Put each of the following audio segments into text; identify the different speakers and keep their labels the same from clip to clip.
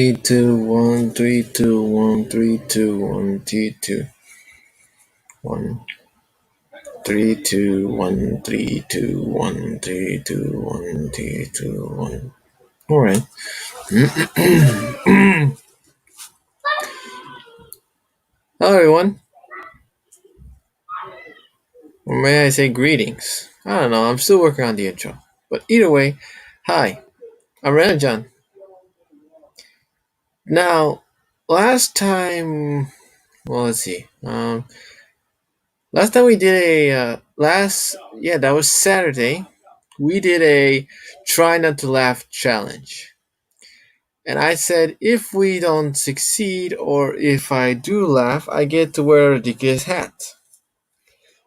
Speaker 1: Three, two, one, three, two, one, three, two, one, three, two, one, three, two, one, three, two, one, three, two, one, three, two, one. All right. Hello, everyone. Or may I say greetings? I don't know. I'm still working on the intro. But either way, hi. I'm Renajan. Now, last time, well, let's see. Last time we did that was Saturday. We did a try not to laugh challenge. And I said if we don't succeed or if I do laugh, I get to wear a ridiculous hat.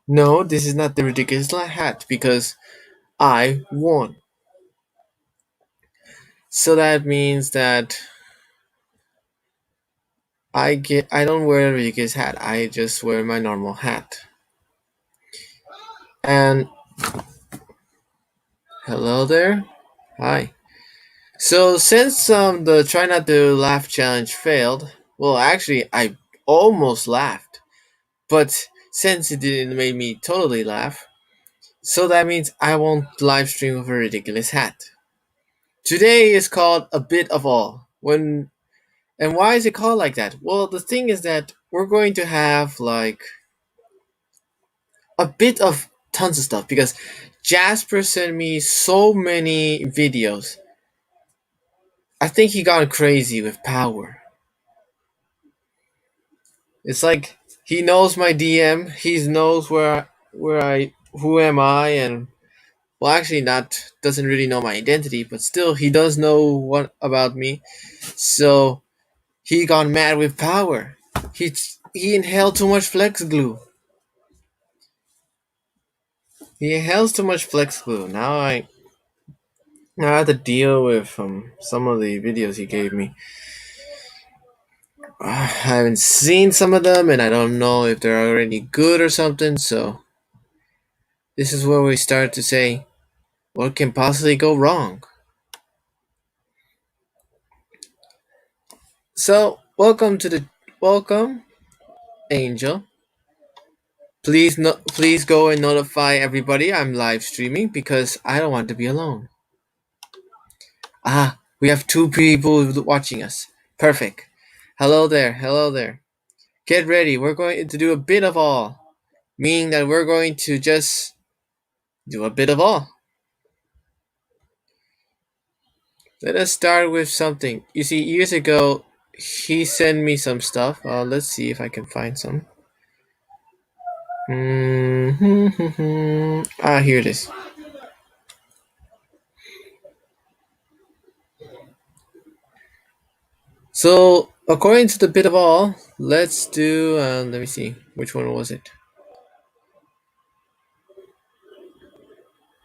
Speaker 1: No, this is not the ridiculous hat because I won. So that means that I don't wear a ridiculous hat. I just wear my normal hat. And hello there. Hi. So since the try not to laugh challenge failed, well actually I almost laughed, but since it didn't make me totally laugh, so that means I won't live stream with a ridiculous hat. Today is called a bit of all. And why is it called like that? Well, the thing is that we're going to have like a bit of tons of stuff because Jasper sent me so many videos. I think he got crazy with power. It's like he knows my DM. He knows where I who am I, and well, actually, not doesn't really know my identity, but still, he does know what about me. So he got mad with power. He inhaled too much flex glue. He inhales too much flex glue. Now I have to deal with some of the videos he gave me. I haven't seen some of them, and I don't know if they're already good or something. So this is where we start to say, what can possibly go wrong? So welcome, Angel. Please go and notify everybody I'm live streaming because I don't want to be alone. Ah, we have two people watching us. Perfect. Hello there. Hello there. Get ready. We're going to do a bit of all, meaning that we're going to just do a bit of all. Let us start with something. You see, years ago, he sent me some stuff. Let's see if I can find some. Here it is. So, according to the bit of all, let's do. Let me see. Which one was it?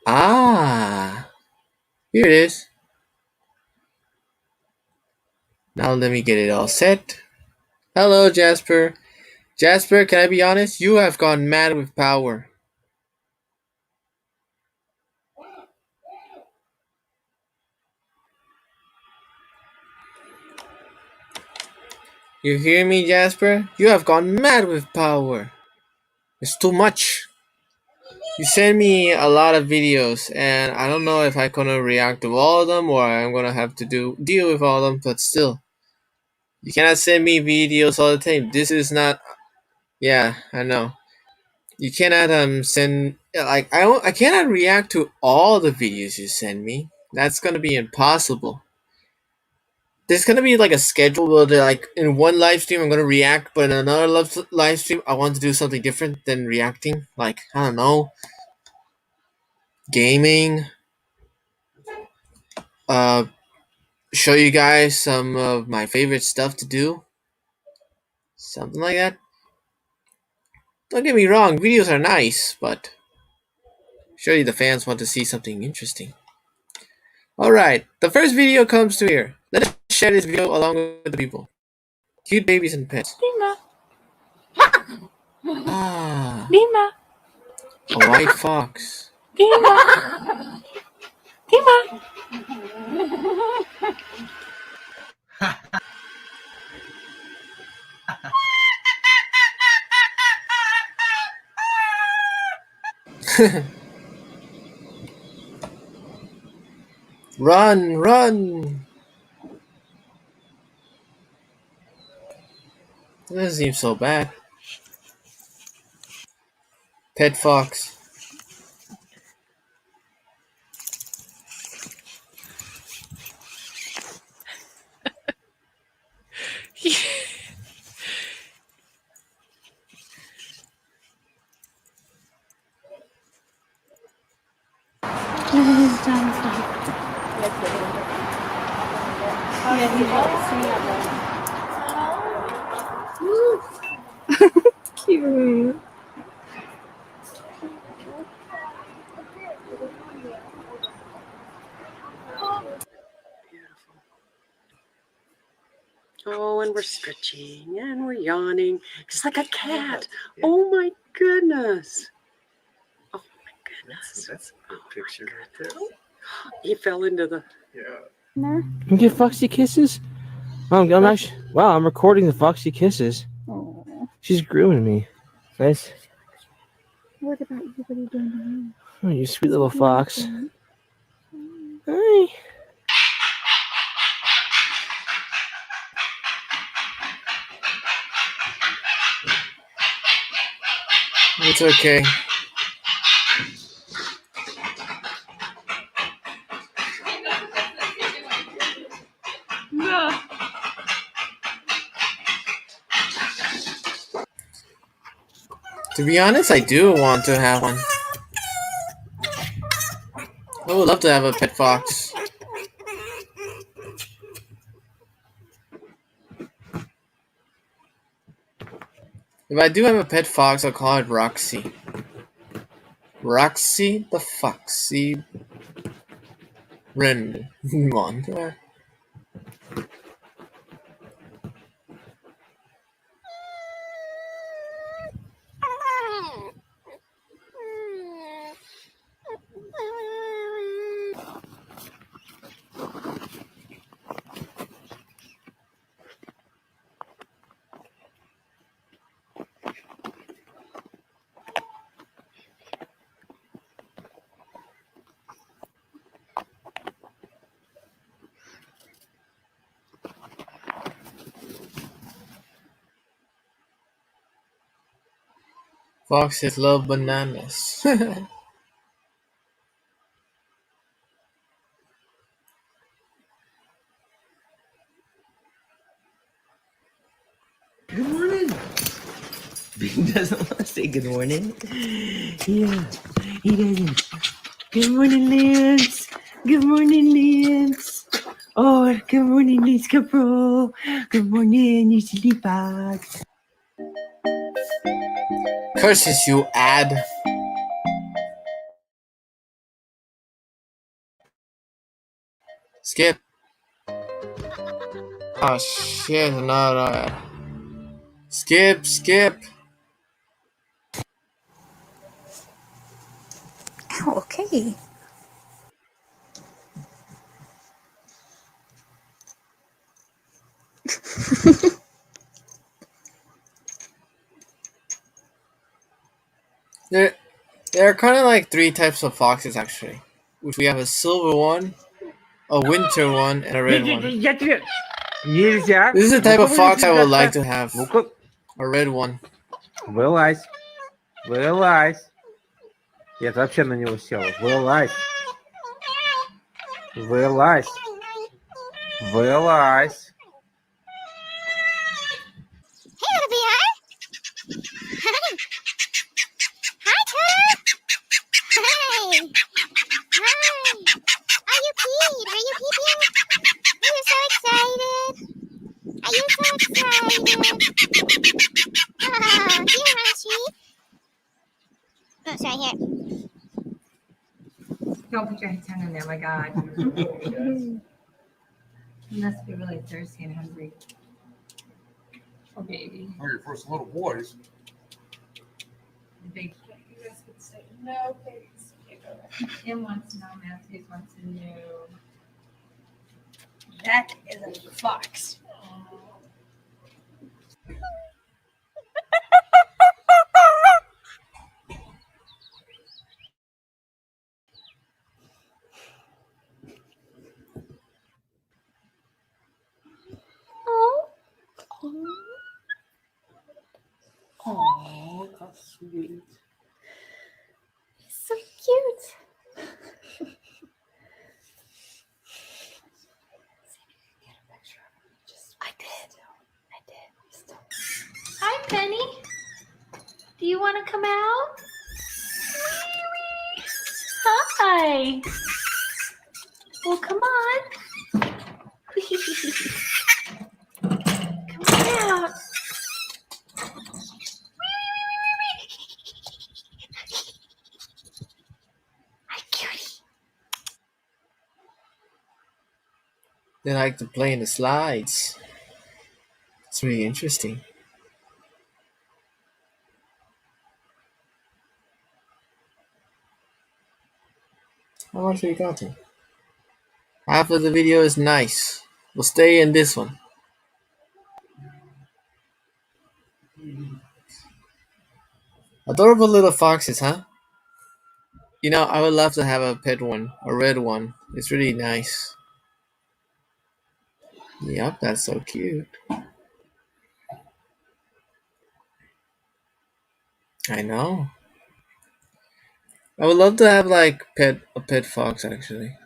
Speaker 1: Ah, here it is. Now let me get it all set. Hello, Jasper. Jasper, can I be honest? You have gone mad with power. You hear me, Jasper? You have gone mad with power. It's too much. You send me a lot of videos, and I don't know if I'm gonna react to all of them or I'm gonna have to deal with all of them. But still, you cannot send me videos all the time. This is not. Yeah, I know. You cannot send like I cannot react to all the videos you send me. That's gonna be impossible. There's gonna be like a schedule where they're like in one live stream I'm gonna react, but in another live stream I want to do something different than reacting. Like I don't know, gaming. Uh, show you guys some of my favorite stuff to do. Something like that. Don't get me wrong, videos are nice, but surely the fans want to see something interesting. Alright, the first video comes to here. Let us share this video along with the people. Cute babies and pets.
Speaker 2: Dima.
Speaker 1: Ah,
Speaker 2: Dima.
Speaker 1: a white fox.
Speaker 2: Dima. Dima.
Speaker 1: Run, run! It doesn't seem so bad. Pet fox.
Speaker 2: Cute.
Speaker 3: Oh, and we're stretching and we're yawning, just like a cat. Oh my goodness. Oh my goodness.
Speaker 4: That's a good picture right there.
Speaker 3: He fell into the.
Speaker 2: No.
Speaker 5: You get Foxy kisses? I'm actually. Wow, I'm recording the Foxy kisses.
Speaker 2: Oh.
Speaker 5: She's grooming me. Nice.
Speaker 2: What about you? What are you doing?
Speaker 5: Oh, you sweet little fox. Hi.
Speaker 1: It's okay.
Speaker 2: No.
Speaker 1: To be honest, I do want to have one. I would love to have a pet fox. If I do have a pet fox, I'll call it Roxy. Roxy the Foxy Ren one. Foxes love bananas.
Speaker 4: Good morning. Bean doesn't want to say good morning. Yeah, he doesn't. Good morning, Lance. Good morning, Lance. Oh, good morning, Lance Caprol. Good morning, you silly fox.
Speaker 1: Curses you, ad. Skip. Oh shit, another ad. Skip, skip.
Speaker 2: Ow, okay.
Speaker 1: There are kind of like three types of foxes actually. Which we have a silver one, a winter one, and a red one.
Speaker 5: Нельзя.
Speaker 1: This is the type of fox I would like to have.
Speaker 5: Ну-ка,
Speaker 1: A red one.
Speaker 5: вылазь. Вылазь. Я вообще на него сел. Вылазь. Вылазь. Вылазь.
Speaker 6: Hey, little bear. Hi. Hi, Turtle. Hi. Hi. Are you peed? Are you peeping? Are you so excited? Are you so excited? Oh, here, Munchie. Oh, sorry, here.
Speaker 7: Don't put your tongue in there, my God. You must be really thirsty and hungry. Oh, baby.
Speaker 8: Hungry for some little boys.
Speaker 7: The big. You guys could say, no, please. Kim wants to know, Matthews wants to know. That is a fox.
Speaker 2: Oh,
Speaker 3: Oh, that's sweet.
Speaker 2: so cute. I did. Hi, Penny. Do you want to come out? Hi. Well, come on. Come out. Hi, cutie.
Speaker 1: They like to play in the slides. It's really interesting. How much have you gotten? Half of the video is nice. We'll stay in this one. Adorable little foxes, huh? You know, I would love to have a pet one, a red one. It's really nice. Yep, that's so cute. I know. I would love to have like a pet fox actually.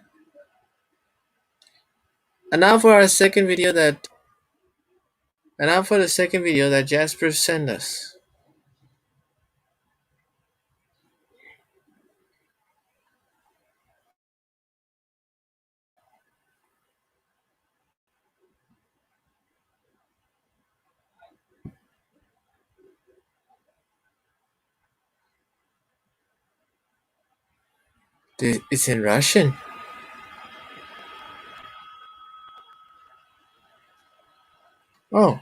Speaker 1: And now for our second video that and now for the second video that Jasper sent us. It's in Russian. Oh.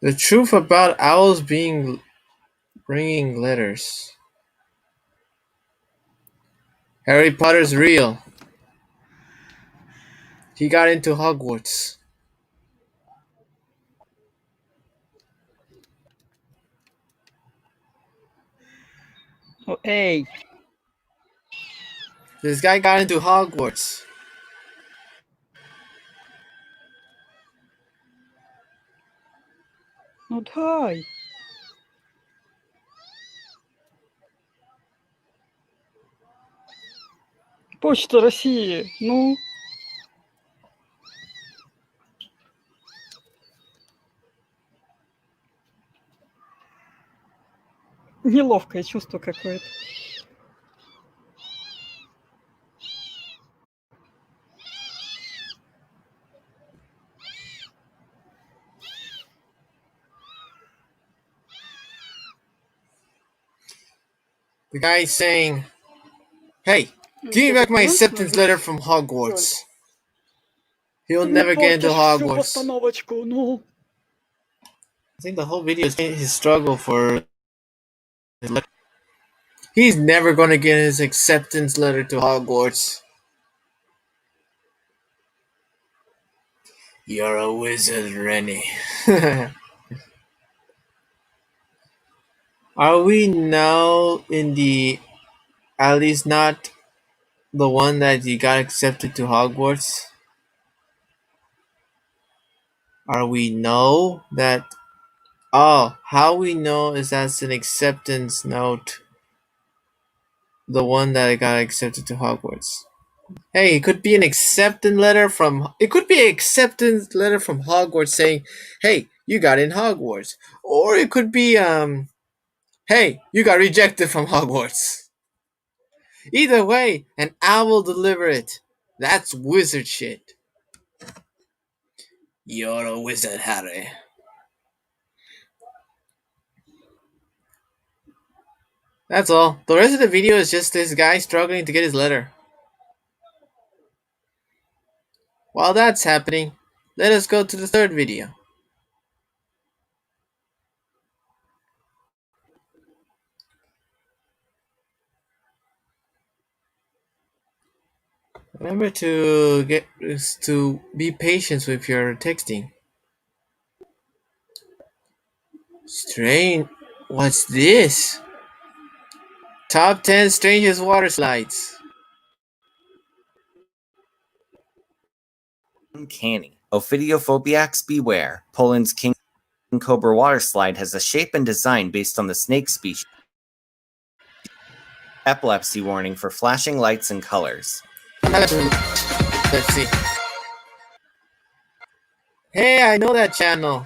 Speaker 1: The truth about owls bringing letters. Harry Potter's real. He got into Hogwarts.
Speaker 8: Oh, hey,
Speaker 1: This guy got into Hogwarts.
Speaker 8: not hi. Почта России. Ну, неловкое чувство какое-то.
Speaker 1: The guy is saying, "Hey, give me back my acceptance letter from Hogwarts." He'll
Speaker 8: Ты мне
Speaker 1: never get into
Speaker 8: портишь всю
Speaker 1: Hogwarts.
Speaker 8: постановочку, ну.
Speaker 1: I think the whole video is his struggle for his letter. He's never gonna get his acceptance letter to Hogwarts. You're a wizard, Rennie. Are we now in the at least not the one that you got accepted to Hogwarts? Are we know that? Oh, how we know is that's an acceptance note. The one that I got accepted to Hogwarts. Hey, it could be an acceptance letter from. It could be an acceptance letter from Hogwarts saying, "Hey, you got in Hogwarts," or it could be "Hey, you got rejected from Hogwarts." Either way, an owl will deliver it. That's wizard shit. You're a wizard, Harry. That's all. The rest of the video is just this guy struggling to get his letter. While that's happening, let us go to the third video. Remember to be patient with your texting. Strange. What's this? Top 10 strangest water slides.
Speaker 4: Uncanny. Ophidiophobiacs beware. Poland's King Cobra water slide has a shape and design based on the snake species. Epilepsy warning for flashing lights and colors.
Speaker 1: Let's see. Hey, I know that channel.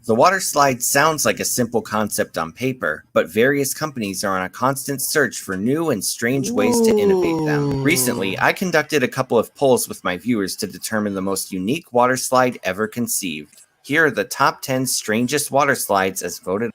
Speaker 4: The water slide sounds like a simple concept on paper, but various companies are on a constant search for new and strange ways to innovate them. Recently, I conducted a couple of polls with my viewers to determine the most unique water slide ever conceived. Here are the top 10 strangest water slides as voted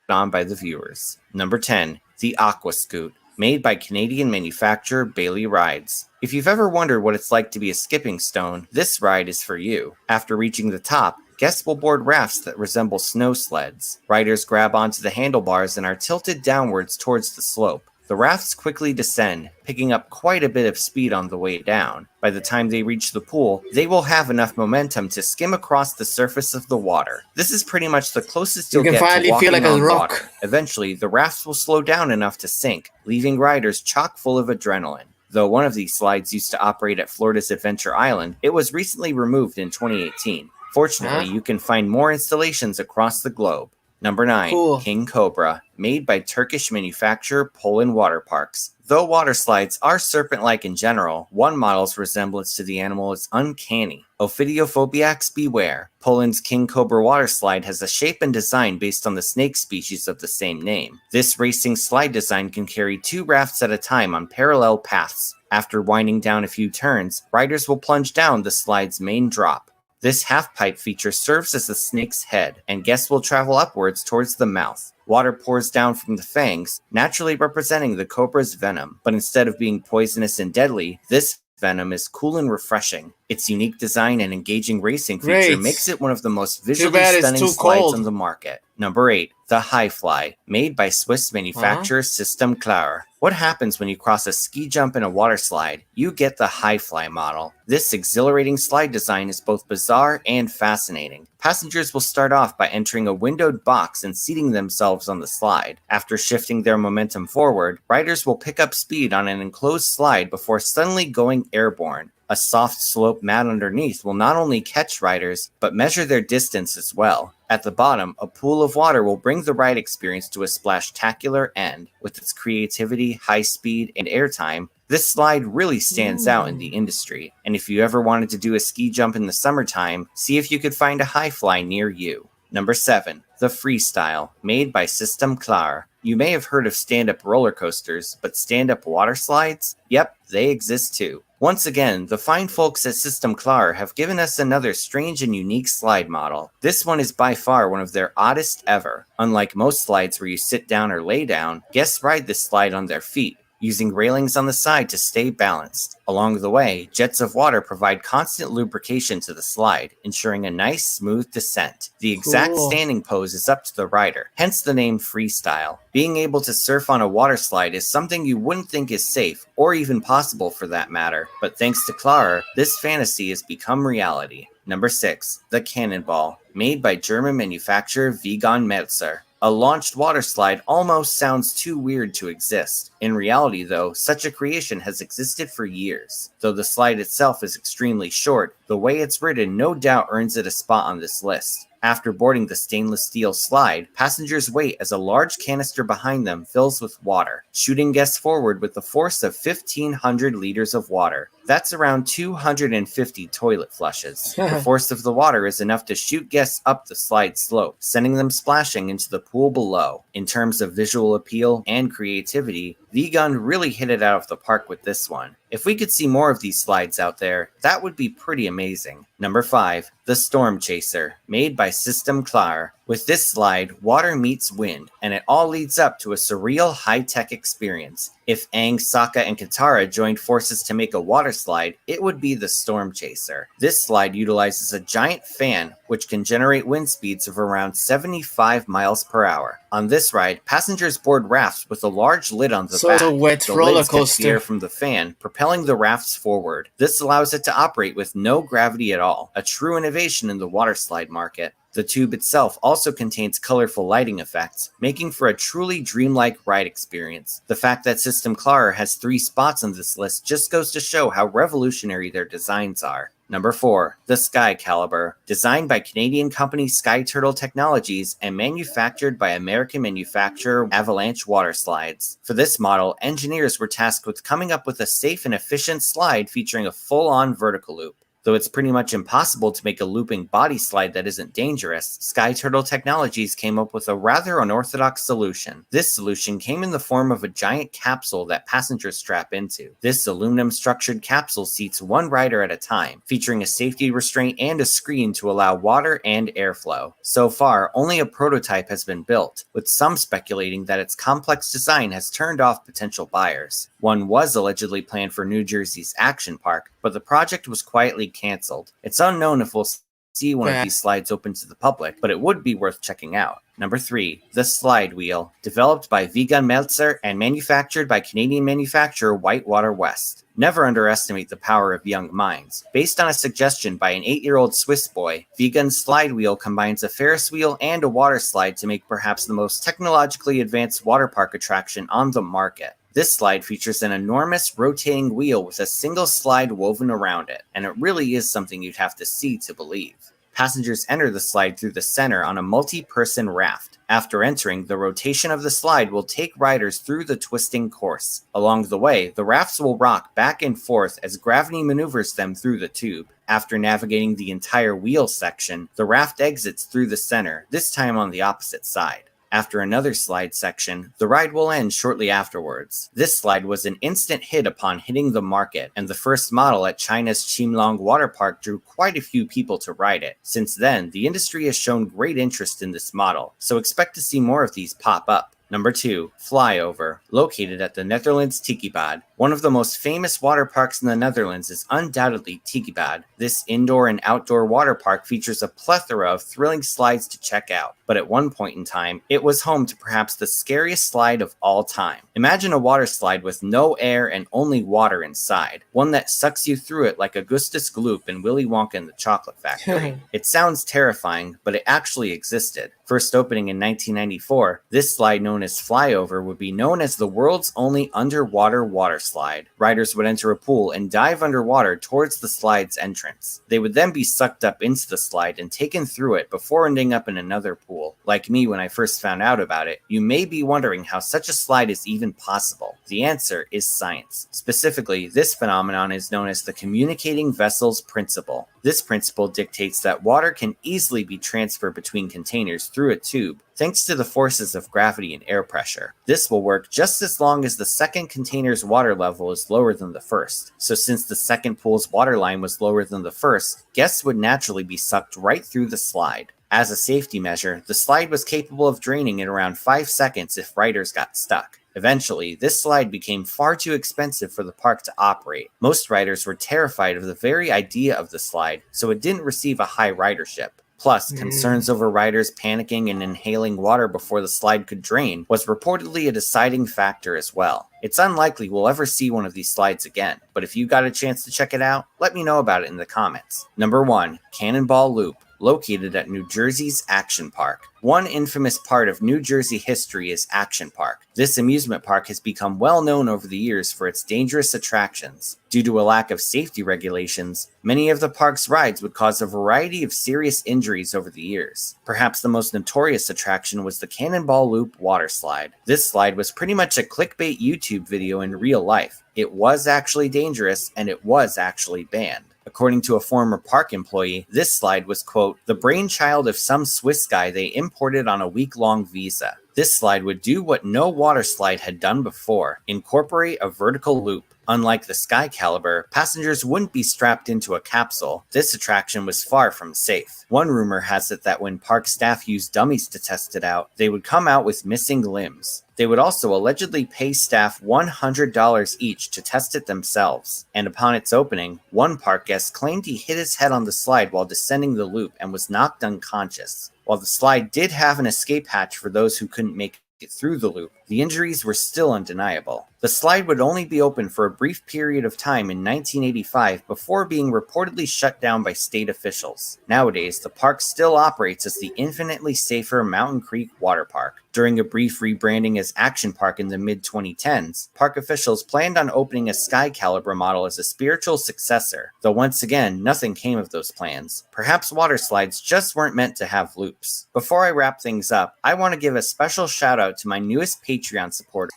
Speaker 4: on by the viewers. Number 10, the Aquascoot, made by Canadian manufacturer Bailey Rides. If you've ever wondered what it's like to be a skipping stone, this ride is for you. After reaching the top, guests will board rafts that resemble snow sleds. Riders grab onto the handlebars and are tilted downwards towards the slope. The rafts quickly descend, picking up quite a bit of speed on the way down. By the time they reach the pool, they will have enough momentum to skim across the surface of the water. This is pretty much the closest you'll
Speaker 1: You can
Speaker 4: get to
Speaker 1: finally
Speaker 4: walking
Speaker 1: feel like a
Speaker 4: on
Speaker 1: rock.
Speaker 4: water. Eventually, the rafts will slow down enough to sink, leaving riders chock full of adrenaline. Though one of these slides used to operate at Florida's Adventure Island, it was recently removed in 2018. Fortunately, you can find more installations across the globe. Number 9,
Speaker 1: Cool.
Speaker 4: King Cobra, made by Turkish manufacturer Poland Water Parks. Though water slides are serpent-like in general, one model's resemblance to the animal is uncanny. Ophidiophobiacs beware. Poland's King Cobra water slide has a shape and design based on the snake species of the same name. This racing slide design can carry 2 rafts at a time on parallel paths. After winding down a few turns, riders will plunge down the slide's main drop. This half-pipe feature serves as the snake's head, and guests will travel upwards towards the mouth. Water pours down from the fangs, naturally representing the cobra's venom, but instead of being poisonous and deadly, this venom is cool and refreshing. Its unique design and engaging racing feature
Speaker 1: Great.
Speaker 4: makes it one of the most
Speaker 1: Too
Speaker 4: visually
Speaker 1: bad it's
Speaker 4: stunning
Speaker 1: too
Speaker 4: slides
Speaker 1: cold.
Speaker 4: on the market. Number 8, the High Fly, made by Swiss manufacturer System Klar. What happens when you cross a ski jump in a water slide? You get the High Fly model. This exhilarating slide design is both bizarre and fascinating. Passengers will start off by entering a windowed box and seating themselves on the slide. After shifting their momentum forward, riders will pick up speed on an enclosed slide before suddenly going airborne. A soft slope mat underneath will not only catch riders, but measure their distance as well. At the bottom, a pool of water will bring the ride experience to a splash-tacular end. With its creativity, high speed, and airtime, this slide really stands out in the industry. And if you ever wanted to do a ski jump in the summertime, see if you could find a High Fly near you. Number 7, the Freestyle, made by System Klar. You may have heard of stand-up roller coasters, but stand-up water slides? Yep, they exist too. Once again, the fine folks at System Klar have given us another strange and unique slide model. This one is by far one of their oddest ever. Unlike most slides where you sit down or lay down, guests ride this slide on their feet, using railings on the side to stay balanced. Along the way, jets of water provide constant lubrication to the slide, ensuring a nice, smooth descent. The exact
Speaker 1: Cool.
Speaker 4: standing pose is up to the rider, hence the name Freestyle. Being able to surf on a water slide is something you wouldn't think is safe, or even possible for that matter, but thanks to Klar, this fantasy has become reality. Number 6, the Cannonball, made by German manufacturer Vegan Melzer. A launched water slide almost sounds too weird to exist. In reality, though, such a creation has existed for years. Though the slide itself is extremely short, the way it's ridden no doubt earns it a spot on this list. After boarding the stainless steel slide, passengers wait as a large canister behind them fills with water, shooting guests forward with the force of 1,500 liters of water. That's around 250 toilet flushes. The force of the water is enough to shoot guests up the slide slope, sending them splashing into the pool below. In terms of visual appeal and creativity, Vegan really hit it out of the park with this one. If we could see more of these slides out there, that would be pretty amazing. Number 5, the Storm Chaser, made by System Klar. With this slide, water meets wind, and it all leads up to a surreal high-tech experience. If Aang, Sokka, and Katara joined forces to make a water slide, it would be the Storm Chaser. This slide utilizes a giant fan, which can generate wind speeds of around 75 miles per hour. On this ride, passengers board rafts with a large lid on the
Speaker 1: So
Speaker 4: back.
Speaker 1: it's a wet
Speaker 4: The
Speaker 1: roller
Speaker 4: lids catch the
Speaker 1: coaster.
Speaker 4: air from the fan, propelling the rafts forward. This allows it to operate with no gravity at all, a true innovation in the water slide market. The tube itself also contains colorful lighting effects, making for a truly dreamlike ride experience. The fact that System Clara has 3 spots on this list just goes to show how revolutionary their designs are. Number 4, the Sky Caliber. Designed by Canadian company Sky Turtle Technologies and manufactured by American manufacturer Avalanche Water Slides. For this model, engineers were tasked with coming up with a safe and efficient slide featuring a full-on vertical loop. Though it's pretty much impossible to make a looping body slide that isn't dangerous, Sky Turtle Technologies came up with a rather unorthodox solution. This solution came in the form of a giant capsule that passengers strap into. This aluminum-structured capsule seats one rider at a time, featuring a safety restraint and a screen to allow water and airflow. So far, only a prototype has been built, with some speculating that its complex design has turned off potential buyers. One was allegedly planned for New Jersey's Action Park, but the project was quietly canceled. It's unknown if we'll see one of these slides open to the public, but it would be worth checking out. Number 3, the Slide Wheel. Developed by Vegan Meltzer and manufactured by Canadian manufacturer Whitewater West. Never underestimate the power of young minds. Based on a suggestion by an 8-year-old Swiss boy, Vegan's Slide Wheel combines a Ferris wheel and a water slide to make perhaps the most technologically advanced water park attraction on the market. This slide features an enormous rotating wheel with a single slide woven around it, and it really is something you'd have to see to believe. Passengers enter the slide through the center on a multi-person raft. After entering, the rotation of the slide will take riders through the twisting course. Along the way, the rafts will rock back and forth as gravity maneuvers them through the tube. After navigating the entire wheel section, the raft exits through the center, this time on the opposite side. After another slide section, the ride will end shortly afterwards. This slide was an instant hit upon hitting the market, and the first model at China's Chimlong Water Park drew quite a few people to ride it. Since then, the industry has shown great interest in this model, so expect to see more of these pop up. Number 2, Flyover. Located at the Netherlands Tikibad. One of the most famous water parks in the Netherlands is undoubtedly Tikibad. This indoor and outdoor water park features a plethora of thrilling slides to check out, but at one point in time, it was home to perhaps the scariest slide of all time. Imagine a water slide with no air and only water inside, one that sucks you through it like Augustus Gloop in Willy Wonka and the Chocolate Factory. It sounds terrifying, but it actually existed. First opening in 1994, this slide known as Flyover would be known as the world's only underwater water slide. Riders would enter a pool and dive underwater towards the slide's entrance. They would then be sucked up into the slide and taken through it before ending up in another pool. Like me when I first found out about it, you may be wondering how such a slide is even possible. The answer is science. Specifically, this phenomenon is known as the communicating vessels principle. This principle dictates that water can easily be transferred between containers through a tube, thanks to the forces of gravity and air pressure. This will work just as long as the second container's water level is lower than the first. So since the second pool's water line was lower than the first, guests would naturally be sucked right through the slide. As a safety measure, the slide was capable of draining in around 5 seconds if riders got stuck. Eventually, this slide became far too expensive for the park to operate. Most riders were terrified of the very idea of the slide, so it didn't receive a high ridership. Plus, concerns over riders panicking and inhaling water before the slide could drain was reportedly a deciding factor as well. It's unlikely we'll ever see one of these slides again, but if you got a chance to check it out, let me know about it in the comments. Number 1, Cannonball Loop. Located at New Jersey's Action Park. One infamous part of New Jersey history is Action Park. This amusement park has become well known over the years for its dangerous attractions. Due to a lack of safety regulations, many of the park's rides would cause a variety of serious injuries over the years. Perhaps the most notorious attraction was the Cannonball Loop water slide. This slide was pretty much a clickbait YouTube video in real life. It was actually dangerous, and it was actually banned. According to a former park employee, this slide was, quote, the brainchild of some Swiss guy they imported on a week-long visa. This slide would do what no water slide had done before, incorporate a vertical loop.
Speaker 9: Unlike the Sky Caliber, passengers wouldn't be strapped into a capsule. This attraction was far from safe. One rumor has it that when park staff used dummies to test it out, they would come out with missing limbs. They would also allegedly pay staff $100 each to test it themselves. And upon its opening, one park guest claimed he hit his head on the slide while descending the loop and was knocked unconscious. While the slide did have an escape hatch for those who couldn't make it through the loop, the injuries were still undeniable. The slide would only be open for a brief period of time in 1985 before being reportedly shut down by state officials. Nowadays, the park still operates as the infinitely safer Mountain Creek Water Park. During a brief rebranding as Action Park in the mid-2010s, park officials planned on opening a Sky Caliber model as a spiritual successor, though once again, nothing came of those plans. Perhaps water slides just weren't meant to have loops. Before I wrap things up, I want to give a special shout out to my newest Patreon supporter.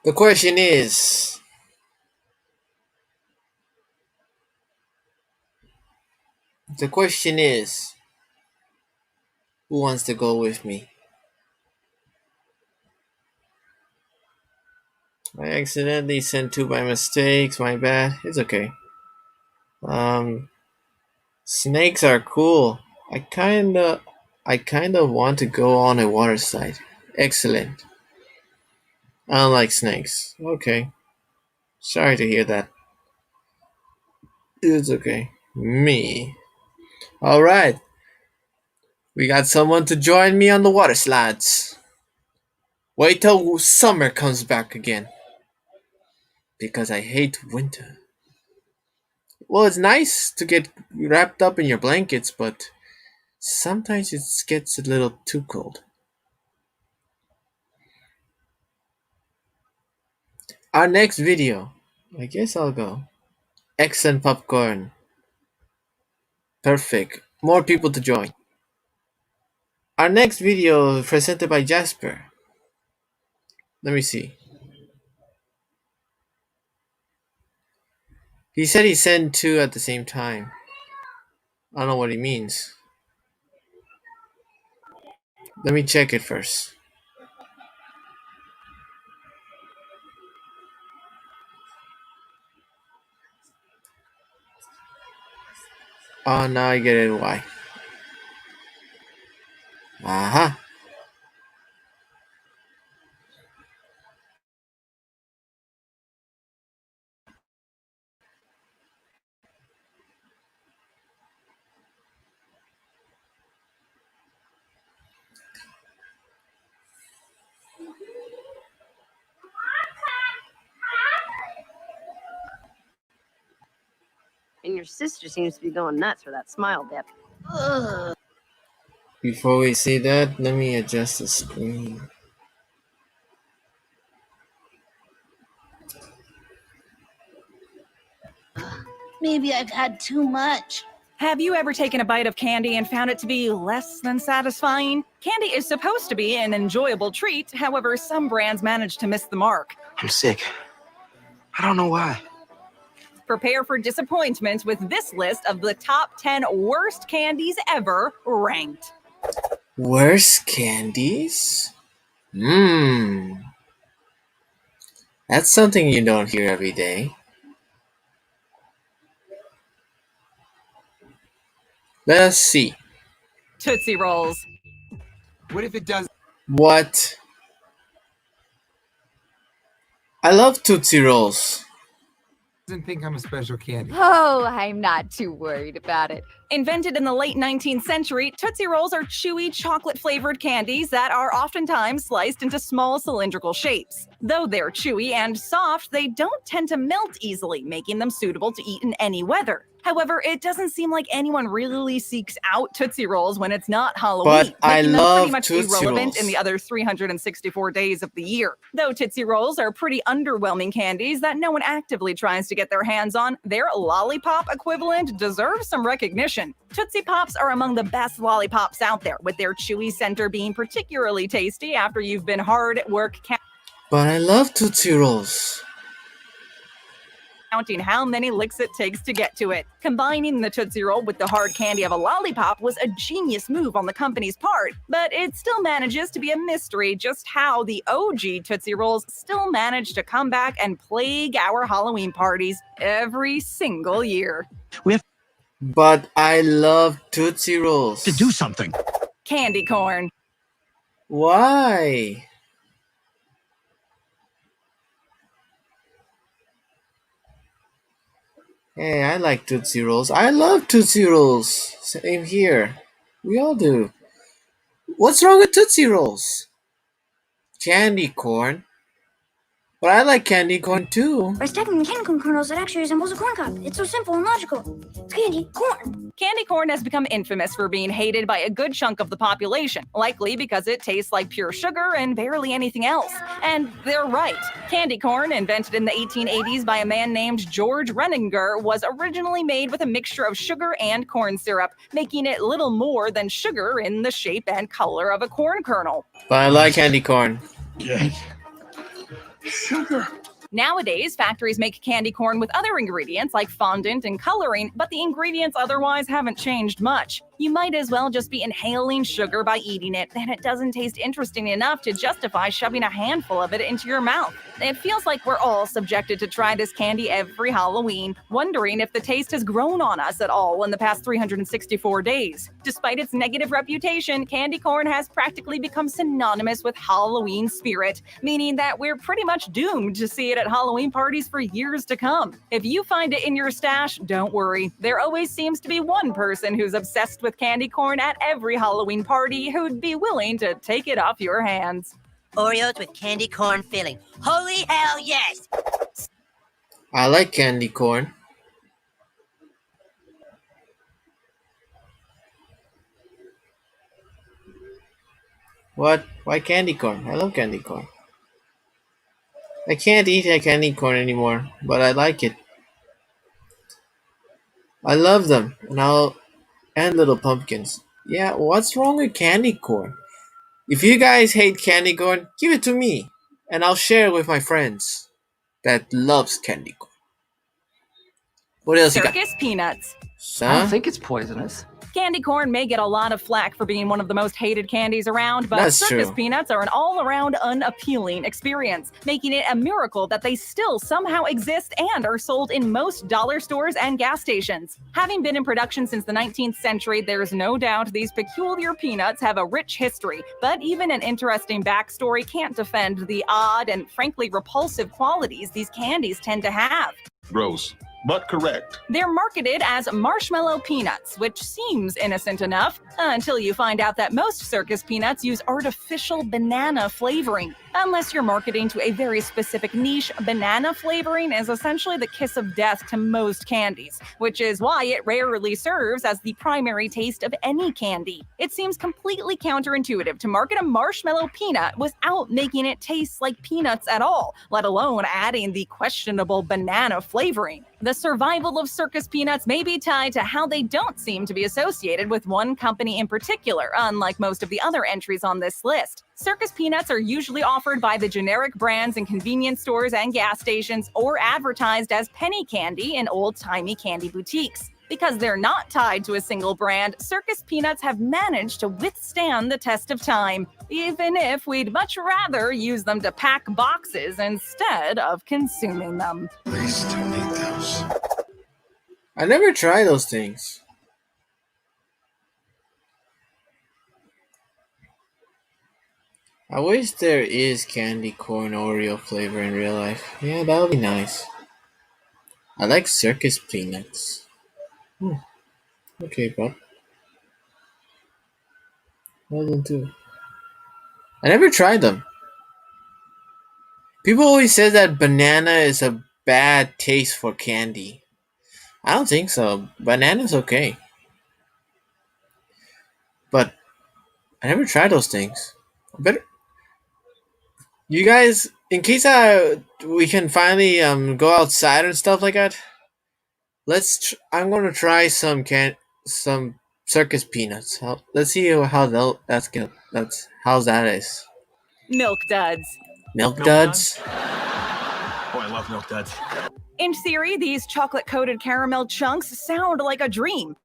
Speaker 1: The question is, who wants to go with me? I accidentally sent 2 by mistakes, my bad. It's okay. Snakes are cool. I kinda want to go on a water slide. Excellent. I don't like snakes. Okay. Sorry to hear that. It's okay. Me. Alright. We got someone to join me on the water slides. Wait till summer comes back again. Because I hate winter. Well, it's nice to get wrapped up in your blankets, but sometimes it gets a little too cold. Our next video, I guess I'll go. Eggs and popcorn. Perfect. More people to join. Our next video presented by Jasper. Let me see. He said he sent 2 at the same time. I don't know what he means. Let me check it first. Oh, now I get it why. Aha.
Speaker 10: And your sister seems to be going nuts for that smile dip. Ugh.
Speaker 1: Before we see that, let me adjust the screen.
Speaker 2: Maybe I've had too much.
Speaker 11: Have you ever taken a bite of candy and found it to be less than satisfying? Candy is supposed to be an enjoyable treat, however, some brands manage to miss the mark.
Speaker 12: I'm sick. I don't know why.
Speaker 11: Prepare for disappointment with this list of the top 10 worst candies ever ranked.
Speaker 1: Worst candies? That's something you don't hear every day. Let us see.
Speaker 11: Tootsie Rolls.
Speaker 12: What if it does?
Speaker 1: What? I love Tootsie Rolls.
Speaker 12: Doesn't think I'm a special candy.
Speaker 13: Oh, I'm not too worried about it.
Speaker 11: Invented in the late 19th century, Tootsie Rolls are chewy, chocolate-flavored candies that are oftentimes sliced into small cylindrical shapes. Though they're chewy and soft, they don't tend to melt easily, making them suitable to eat in any weather. However, it doesn't seem like anyone really seeks out Tootsie Rolls when it's not Halloween,
Speaker 1: But I
Speaker 11: making them
Speaker 1: love
Speaker 11: pretty much
Speaker 1: Tootsie
Speaker 11: irrelevant
Speaker 1: Rolls.
Speaker 11: in the other 364 days of the year. Though Tootsie Rolls are pretty underwhelming candies that no one actively tries to get their hands on, their lollipop equivalent deserves some recognition. Tootsie Pops are among the best lollipops out there, with their chewy center being particularly tasty after you've been hard at work
Speaker 1: But I love Tootsie Rolls.
Speaker 11: counting how many licks it takes to get to it. Combining the Tootsie Roll with the hard candy of a lollipop was a genius move on the company's part, but it still manages to be a mystery just how the OG Tootsie Rolls still manage to come back and plague our Halloween parties every single year.
Speaker 1: But I love Tootsie Rolls.
Speaker 14: To do something.
Speaker 11: Candy corn.
Speaker 1: Why? Hey, I like Tootsie Rolls. I love Tootsie Rolls. Same here. We all do. What's wrong with Tootsie Rolls? Candy corn. But I like candy corn too.
Speaker 6: By stacking the candy corn kernels, it actually resembles a corn cob. It's so simple and logical. It's candy corn.
Speaker 11: Candy corn has become infamous for being hated by a good chunk of the population, likely because it tastes like pure sugar and barely anything else. And they're right. Candy corn, invented in the 1880s by a man named George Renninger, was originally made with a mixture of sugar and corn syrup, making it little more than sugar in the shape and color of a corn kernel.
Speaker 1: But I like candy corn.
Speaker 14: Yes. Sugar.
Speaker 11: Nowadays, factories make candy corn with other ingredients like fondant and coloring, but the ingredients otherwise haven't changed much. You might as well just be inhaling sugar by eating it, and it doesn't taste interesting enough to justify shoving a handful of it into your mouth. It feels like we're all subjected to try this candy every Halloween, wondering if the taste has grown on us at all in the past 364 days. Despite its negative reputation, candy corn has practically become synonymous with Halloween spirit, meaning that we're pretty much doomed to see it at Halloween parties for years to come. If you find it in your stash, don't worry. There always seems to be one person who's obsessed with candy corn at every Halloween party who'd be willing to take it off your hands.
Speaker 15: Oreos with candy corn filling. Holy hell yes!
Speaker 1: I like candy corn. What? Why candy corn? I love candy corn. I can't eat a candy corn anymore, but I like it. I love them, and little pumpkins. Yeah, what's wrong with candy corn? If you guys hate candy corn, give it to me, and I'll share it with my friends that loves candy corn. What else you got?
Speaker 11: Circus peanuts.
Speaker 5: I don't think it's poisonous.
Speaker 11: Candy corn may get a lot of flack for being one of the most hated candies around, but
Speaker 1: That's
Speaker 11: circus
Speaker 1: true.
Speaker 11: peanuts are an all-around unappealing experience, making it a miracle that they still somehow exist and are sold in most dollar stores and gas stations. Having been in production since the 19th century, there's no doubt these peculiar peanuts have a rich history, but even an interesting backstory can't defend the odd and frankly repulsive qualities these candies tend to have.
Speaker 14: Gross, but correct.
Speaker 11: They're marketed as marshmallow peanuts, which seems innocent enough until you find out that most circus peanuts use artificial banana flavoring. Unless you're marketing to a very specific niche, banana flavoring is essentially the kiss of death to most candies, which is why it rarely serves as the primary taste of any candy. It seems completely counterintuitive to market a marshmallow peanut without making it taste like peanuts at all, let alone adding the questionable banana flavoring. The survival of circus peanuts may be tied to how they don't seem to be associated with one company in particular, unlike most of the other entries on this list. Circus peanuts are usually offered by the generic brands in convenience stores and gas stations, or advertised as penny candy in old-timey candy boutiques. Because they're not tied to a single brand, circus peanuts have managed to withstand the test of time, even if we'd much rather use them to pack boxes instead of consuming them.
Speaker 14: They still need those.
Speaker 1: I never tried those things. I wish there is candy corn Oreo flavor in real life. Yeah, that would be nice. I like circus peanuts. Okay, bro. Well done too. I never tried them. People always say that banana is a bad taste for candy. I don't think so. Banana's okay. But I never tried those things. You guys, in case we can finally go outside and stuff like that, I'm gonna try some circus peanuts. Let's see how's that is.
Speaker 11: Milk duds.
Speaker 1: Milk duds.
Speaker 14: Oh, I love milk duds.
Speaker 11: In theory, these chocolate-coated caramel chunks sound like a dream.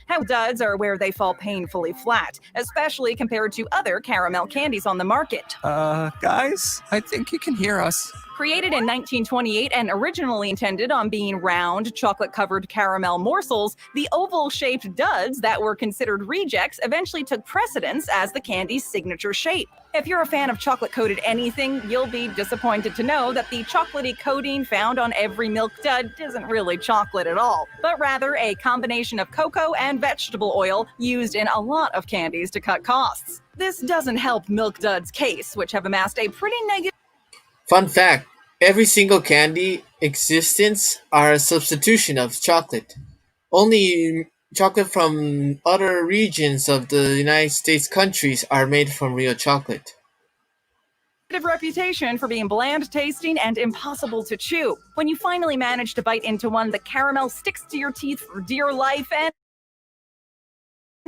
Speaker 11: How duds are where they fall painfully flat, especially compared to other caramel candies on the market.
Speaker 12: Guys, I think you can hear us.
Speaker 11: Created in 1928 and originally intended on being round, chocolate-covered caramel morsels, the oval-shaped duds that were considered rejects eventually took precedence as the candy's signature shape. If you're a fan of chocolate-coated anything, you'll be disappointed to know that the chocolatey coating found on every Milk Dud isn't really chocolate at all, but rather a combination of cocoa and vegetable oil used in a lot of candies to cut costs. This doesn't help Milk Dud's case, which have amassed a pretty negative.
Speaker 1: Fun fact, every single candy existence are a substitution of chocolate. Only chocolate from other regions of the United States countries are made from real chocolate.
Speaker 11: Reputation for being bland tasting and impossible to chew. When you finally manage to bite into one, the caramel sticks to your teeth for dear life and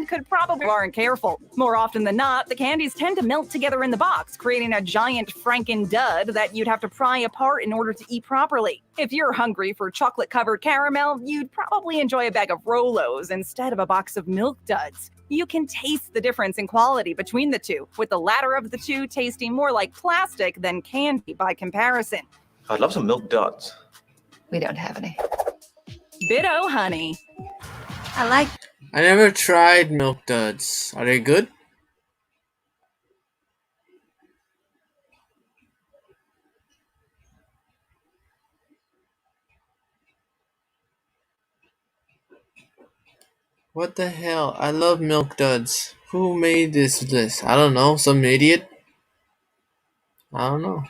Speaker 11: could probably aren't careful. More often than not, the candies tend to melt together in the box, creating a giant Franken dud that you'd have to pry apart in order to eat properly. If you're hungry for chocolate-covered caramel, you'd probably enjoy a bag of Rolos instead of a box of Milk Duds. You can taste the difference in quality between the two, with the latter of the two tasting more like plastic than candy by comparison.
Speaker 16: I'd love some Milk Duds.
Speaker 7: We don't have any.
Speaker 11: Bit-O Honey.
Speaker 7: I like.
Speaker 1: I never tried Milk Duds. Are they good? What the hell? I love Milk Duds. Who made this list? I don't know. Some idiot? I don't know.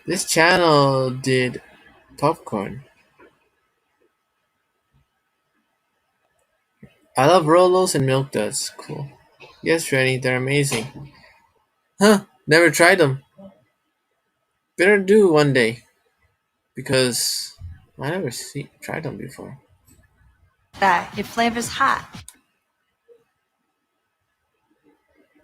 Speaker 1: This channel did popcorn. I love Rolos and Milk Duds. Cool. Yes, Rennie, they're amazing. Huh, never tried them. Better do one day. Because I never tried them before.
Speaker 7: That. It flavors hot.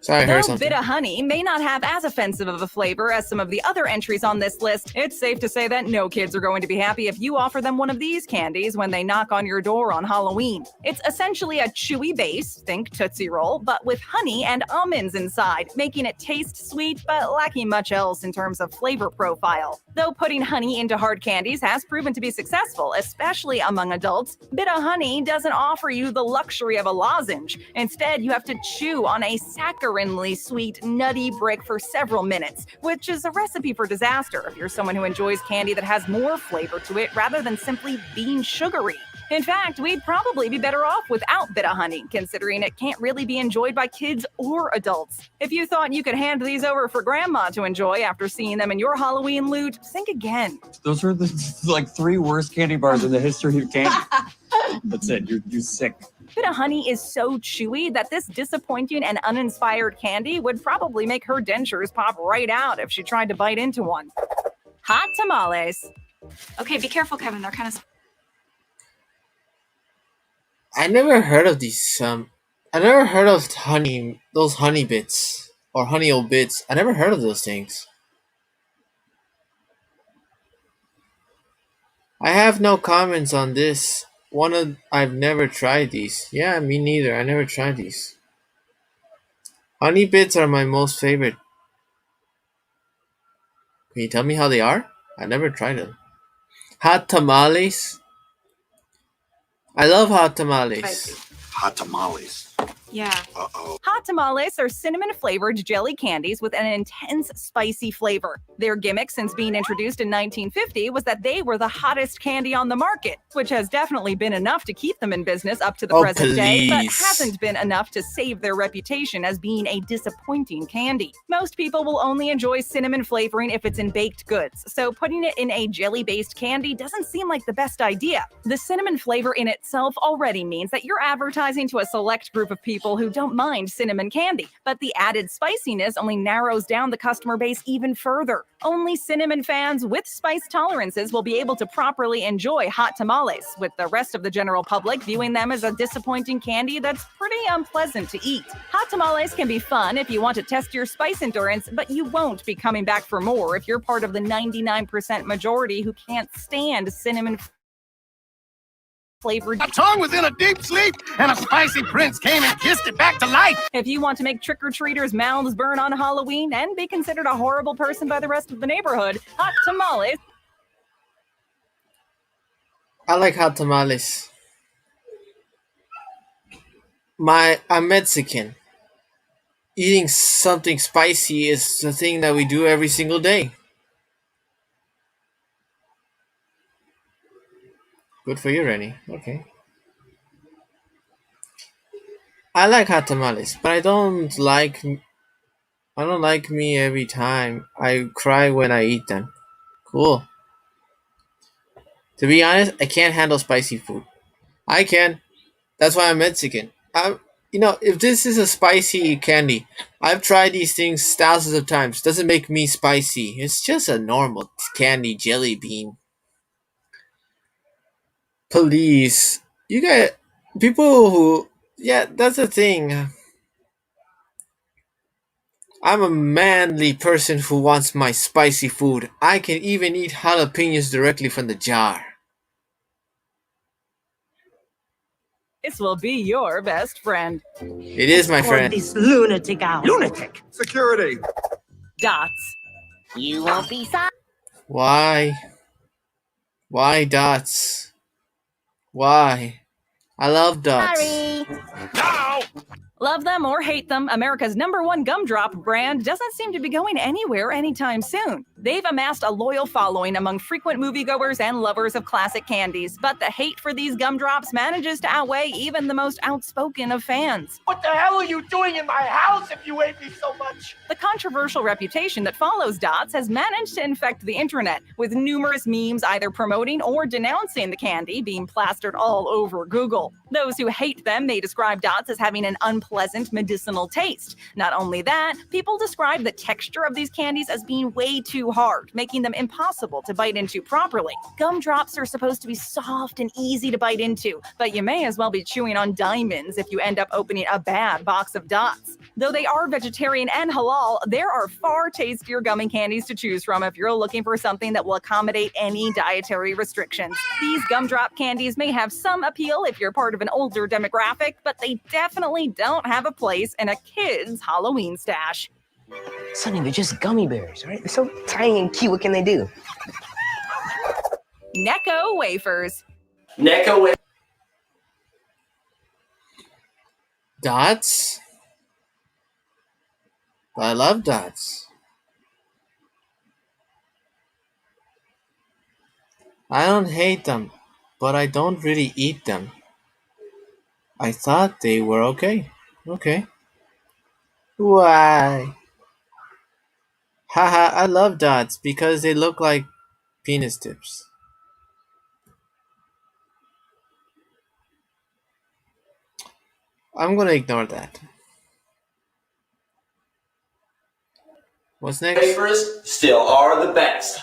Speaker 1: Sorry, I heard
Speaker 11: Though
Speaker 1: something.
Speaker 11: Bit-O Honey may not have as offensive of a flavor as some of the other entries on this list, it's safe to say that no kids are going to be happy if you offer them one of these candies when they knock on your door on Halloween. It's essentially a chewy base, think Tootsie Roll, but with honey and almonds inside, making it taste sweet but lacking much else in terms of flavor profile. Though putting honey into hard candies has proven to be successful, especially among adults, Bit-O Honey doesn't offer you the luxury of a lozenge. Instead, you have to chew on a saccharinely sweet, nutty brick for several minutes, which is a recipe for disaster if you're someone who enjoys candy that has more flavor to it rather than simply being sugary. In fact, we'd probably be better off without Bit-O Honey, considering it can't really be enjoyed by kids or adults. If you thought you could hand these over for grandma to enjoy after seeing them in your Halloween loot, think again.
Speaker 17: Those are the 3 worst candy bars in the history of candy. That's it. You're sick.
Speaker 11: Bit-O Honey is so chewy that this disappointing and uninspired candy would probably make her dentures pop right out if she tried to bite into one. Hot tamales.
Speaker 6: Okay, be careful, Kevin. They're kind of.
Speaker 1: I never heard of these. I never heard of those honey bits or honey old bits. I never heard of those things. I have no comments on this. I've never tried these. Yeah, me neither. I never tried these. Honey bits are my most favorite. Can you tell me how they are? I never tried them. Hot tamales. I love hot tamales.
Speaker 14: Hot tamales.
Speaker 6: Yeah.
Speaker 14: Uh-oh.
Speaker 11: Hot tamales are cinnamon-flavored jelly candies with an intense spicy flavor. Their gimmick since being introduced in 1950 was that they were the hottest candy on the market, which has definitely been enough to keep them in business up to the present day, but hasn't been enough to save their reputation as being a disappointing candy. Most people will only enjoy cinnamon flavoring if it's in baked goods, so putting it in a jelly-based candy doesn't seem like the best idea. The cinnamon flavor in itself already means that you're advertising to a select group of people people who don't mind cinnamon candy, but the added spiciness only narrows down the customer base even further. Only cinnamon fans with spice tolerances will be able to properly enjoy hot tamales, with the rest of the general public viewing them as a disappointing candy that's pretty unpleasant to eat. Hot tamales can be fun if you want to test your spice endurance, but you won't be coming back for more if you're part of the 99% majority who can't stand cinnamon flavored.
Speaker 18: A tongue was in a deep sleep, and a spicy prince came and kissed it back to life.
Speaker 11: If you want to make trick-or-treaters' mouths burn on Halloween and be considered a horrible person by the rest of the neighborhood, hot tamales.
Speaker 1: I like hot tamales. I'm Mexican. Eating something spicy is the thing that we do every single day. Good for you, Rennie. Okay. I like hot tamales, but I don't like me every time. I cry when I eat them. Cool. To be honest, I can't handle spicy food. I can. That's why I'm Mexican. If this is a spicy candy, I've tried these things thousands of times. Doesn't make me spicy. It's just a normal candy jelly bean. Please. You get people who... Yeah, that's the thing. I'm a manly person who wants my spicy food. I can even eat jalapenos directly from the jar.
Speaker 11: This will be your best friend.
Speaker 1: It is my friend.
Speaker 15: This lunatic out.
Speaker 18: Lunatic. Security.
Speaker 11: Dots.
Speaker 15: You won't be sorry.
Speaker 1: Why? Why dots? Why? I love dots.
Speaker 18: Now!
Speaker 11: Love them or hate them, America's #1 gumdrop brand doesn't seem to be going anywhere anytime soon. They've amassed a loyal following among frequent moviegoers and lovers of classic candies, but the hate for these gumdrops manages to outweigh even the most outspoken of fans.
Speaker 18: What the hell are you doing in my house if you hate me so much?
Speaker 11: The controversial reputation that follows Dots has managed to infect the internet, with numerous memes either promoting or denouncing the candy being plastered all over Google. Those who hate them may describe Dots as having an unpleasant medicinal taste. Not only that, people describe the texture of these candies as being way too hard, making them impossible to bite into properly. Gumdrops are supposed to be soft and easy to bite into, but you may as well be chewing on diamonds if you end up opening a bad box of Dots. Though they are vegetarian and halal, there are far tastier gummy candies to choose from if you're looking for something that will accommodate any dietary restrictions. These gumdrop candies may have some appeal if you're part of an older demographic, but they definitely don't have a place in a kid's Halloween stash.
Speaker 19: Sonny, they're just gummy bears, right? They're so tiny and cute. What can they do?
Speaker 11: Necco wafers.
Speaker 19: Necco
Speaker 1: Dots? I love dots. I don't hate them, but I don't really eat them. I thought they were okay. Okay. Why? Haha, I love dots because they look like penis tips. I'm gonna ignore that. What's next?
Speaker 19: Wafers still are the best.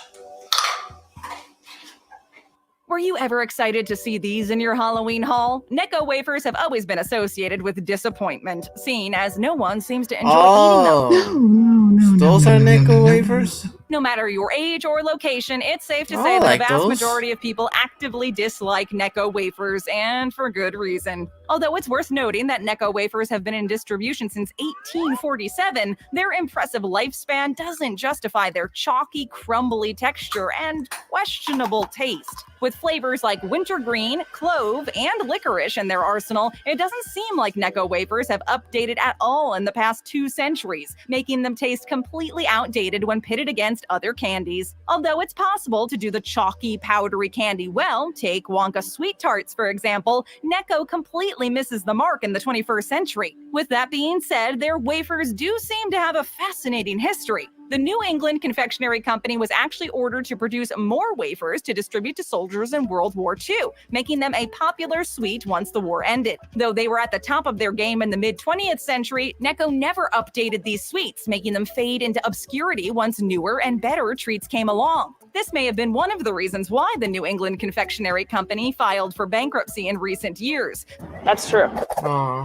Speaker 11: Were you ever excited to see these in your Halloween haul? Necco wafers have always been associated with disappointment, seeing as no one seems to enjoy eating them.
Speaker 1: Those are Necco wafers?
Speaker 11: No matter your age or location, it's safe to
Speaker 1: I
Speaker 11: say that
Speaker 1: like
Speaker 11: a vast
Speaker 1: those.
Speaker 11: majority of people actively dislike Necco wafers, and for good reason. Although it's worth noting that Necco wafers have been in distribution since 1847, their impressive lifespan doesn't justify their chalky, crumbly texture and questionable taste. With flavors like wintergreen, clove, and licorice in their arsenal, it doesn't seem like Necco wafers have updated at all in the past 2 centuries, making them taste completely outdated when pitted against other candies. Although it's possible to do the chalky, powdery candy well, take Wonka Sweet Tarts for example, Necco completely misses the mark in the 21st century. With that being said, their wafers do seem to have a fascinating history. The New England Confectionery Company was actually ordered to produce more wafers to distribute to soldiers in World War II, making them a popular sweet once the war ended. Though they were at the top of their game in the mid-20th century, Necco never updated these sweets, making them fade into obscurity once newer and better treats came along. This may have been one of the reasons why the New England Confectionery Company filed for bankruptcy in recent years.
Speaker 5: That's true.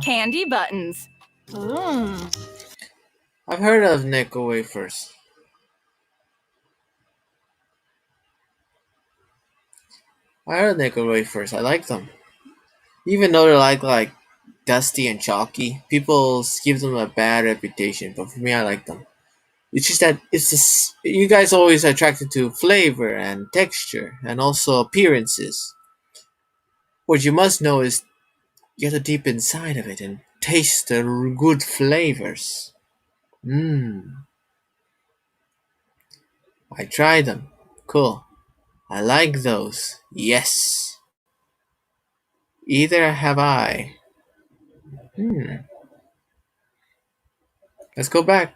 Speaker 11: Candy buttons.
Speaker 1: I've heard of Necco wafers. I heard of Necco wafers. I like them. Even though they're like dusty and chalky, people give them a bad reputation. But for me, I like them. It's just that you guys always attracted to flavor and texture and also appearances. What you must know is you have to deep inside of it and taste the good flavors. I tried them. Cool. I like those. Yes. Either have I. Let's go back.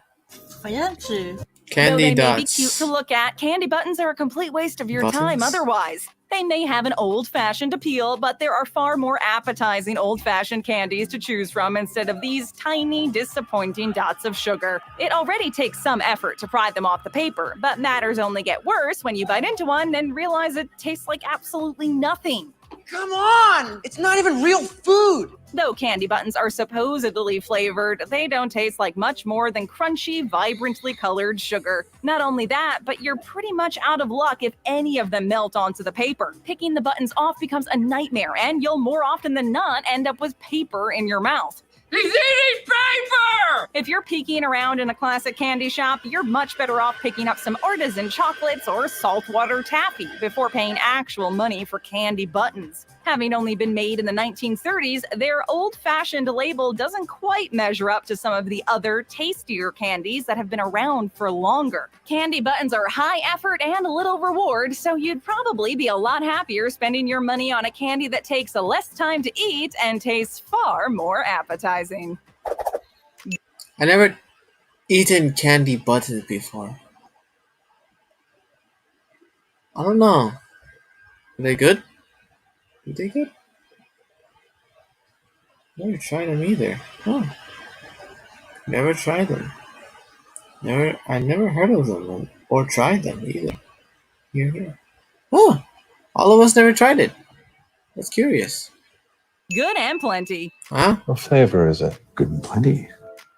Speaker 1: Candy
Speaker 11: Though they may be
Speaker 1: dots.
Speaker 11: cute to look at, candy buttons are a complete waste of your time
Speaker 1: Buttons?
Speaker 11: otherwise. They may have an old-fashioned appeal, but there are far more appetizing old-fashioned candies to choose from instead of these tiny, disappointing dots of sugar. It already takes some effort to pry them off the paper, but matters only get worse when you bite into one and realize it tastes like absolutely nothing.
Speaker 19: Come on! It's not even real food!
Speaker 11: Though candy buttons are supposedly flavored, they don't taste like much more than crunchy, vibrantly colored sugar. Not only that, but you're pretty much out of luck if any of them melt onto the paper. Picking the buttons off becomes a nightmare, and you'll more often than not end up with paper in your mouth.
Speaker 19: He's eating paper!
Speaker 11: If you're peeking around in a classic candy shop, you're much better off picking up some artisan chocolates or saltwater taffy before paying actual money for candy buttons. Having only been made in the 1930s, their old-fashioned label doesn't quite measure up to some of the other, tastier candies that have been around for longer. Candy buttons are high effort and little reward, so you'd probably be a lot happier spending your money on a candy that takes less time to eat and tastes far more appetizing.
Speaker 1: I never eaten candy buttons before. I don't know. Are they good? Are they good? Never tried them either. Never tried them. I never heard of them or tried them either. Here. All of us never tried it. That's curious.
Speaker 11: Good and plenty.
Speaker 1: Huh?
Speaker 14: What flavor is it? Good and plenty.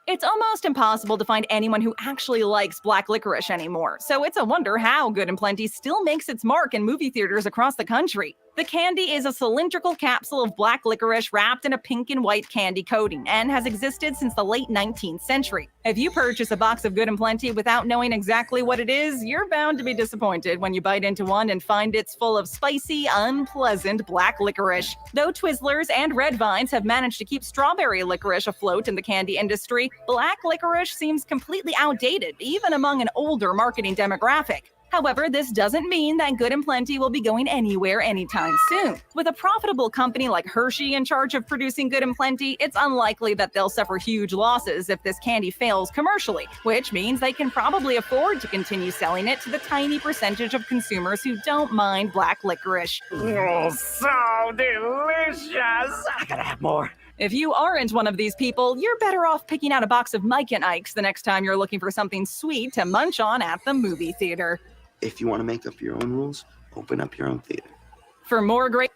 Speaker 11: It's almost impossible to find anyone who actually likes black licorice anymore, so it's a wonder how Good and Plenty still makes its mark in movie theaters across the country. The candy is a cylindrical capsule of black licorice wrapped in a pink and white candy coating and has existed since the late 19th century. If you purchase a box of Good and Plenty without knowing exactly what it is, you're bound to be disappointed when you bite into one and find it's full of spicy, unpleasant black licorice. Though Twizzlers and Red Vines have managed to keep strawberry licorice afloat in the candy industry, black licorice seems completely outdated, even among an older marketing demographic. However, this doesn't mean that Good and Plenty will be going anywhere anytime soon. With a profitable company like Hershey in charge of producing Good and Plenty, it's unlikely that they'll suffer huge losses if this candy fails commercially, which means they can probably afford to continue selling it to the tiny percentage of consumers who don't mind black licorice.
Speaker 19: Oh, so delicious! I gotta have more.
Speaker 11: If you aren't one of these people, you're better off picking out a box of Mike and Ike's the next time you're looking for something sweet to munch on at the movie theater.
Speaker 20: If you want to make up your own rules, open up your own theater.
Speaker 11: For more great...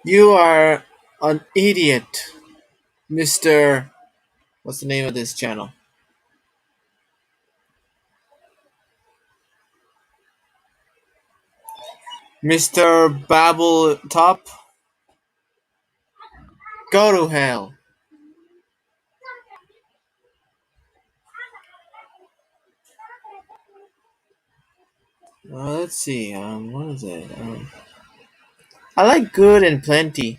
Speaker 1: You are an idiot, Mr. What's the name of this channel? Mr. Babble Top? Go to hell. Let's see. What is it? I like Good and Plenty.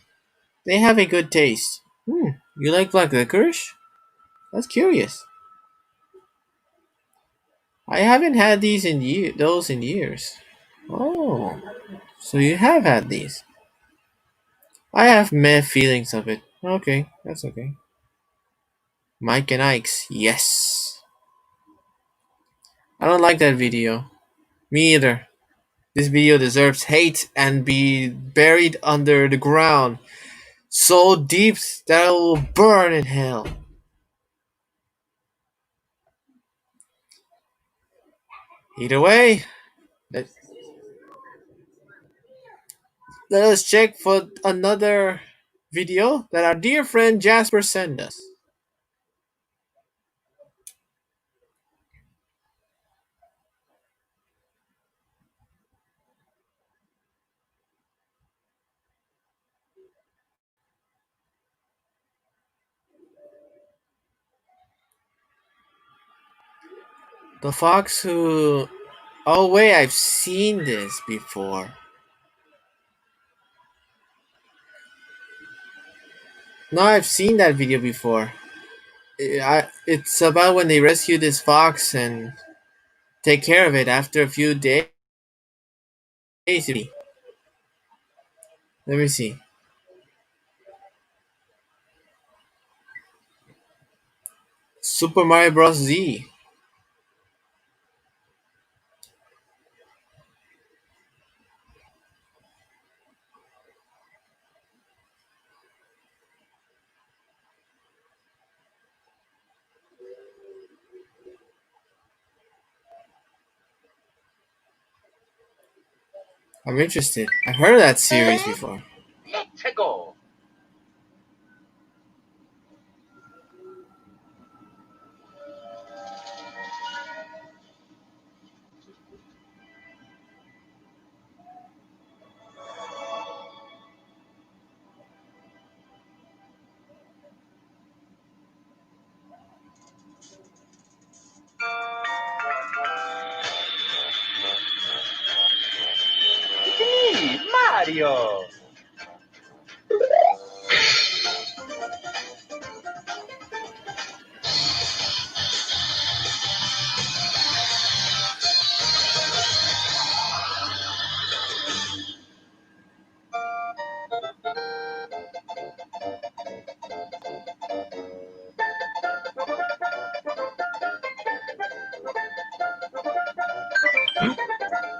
Speaker 1: They have a good taste. You like black licorice? That's curious. I haven't had these in years. Oh, so you have had these. I have meh feelings of it. Okay, that's okay. Mike and Ike's, yes. I don't like that video. Me either. This video deserves hate and be buried under the ground so deep that it will burn in hell. Either way, let us check for another video that our dear friend Jasper sent us. The fox who... Oh wait, I've seen this before. No, I've seen that video before. It's about when they rescue this fox and take care of it after a few days. Let me see. Super Mario Bros. Z. I'm interested. I've heard of that series before.
Speaker 18: Let's go.
Speaker 16: It's me, Mario.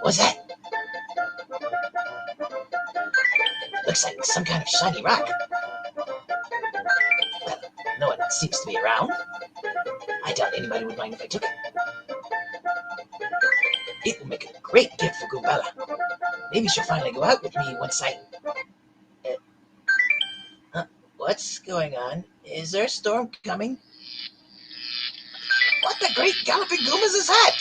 Speaker 19: What's that? Looks like some kind of shiny rock. Well, no one seems to be around. I doubt anybody would mind if I took it. It will make a great gift for Goombella. Maybe she'll finally go out with me once I... What's going on? Is there a storm coming? What the great galloping goom is that?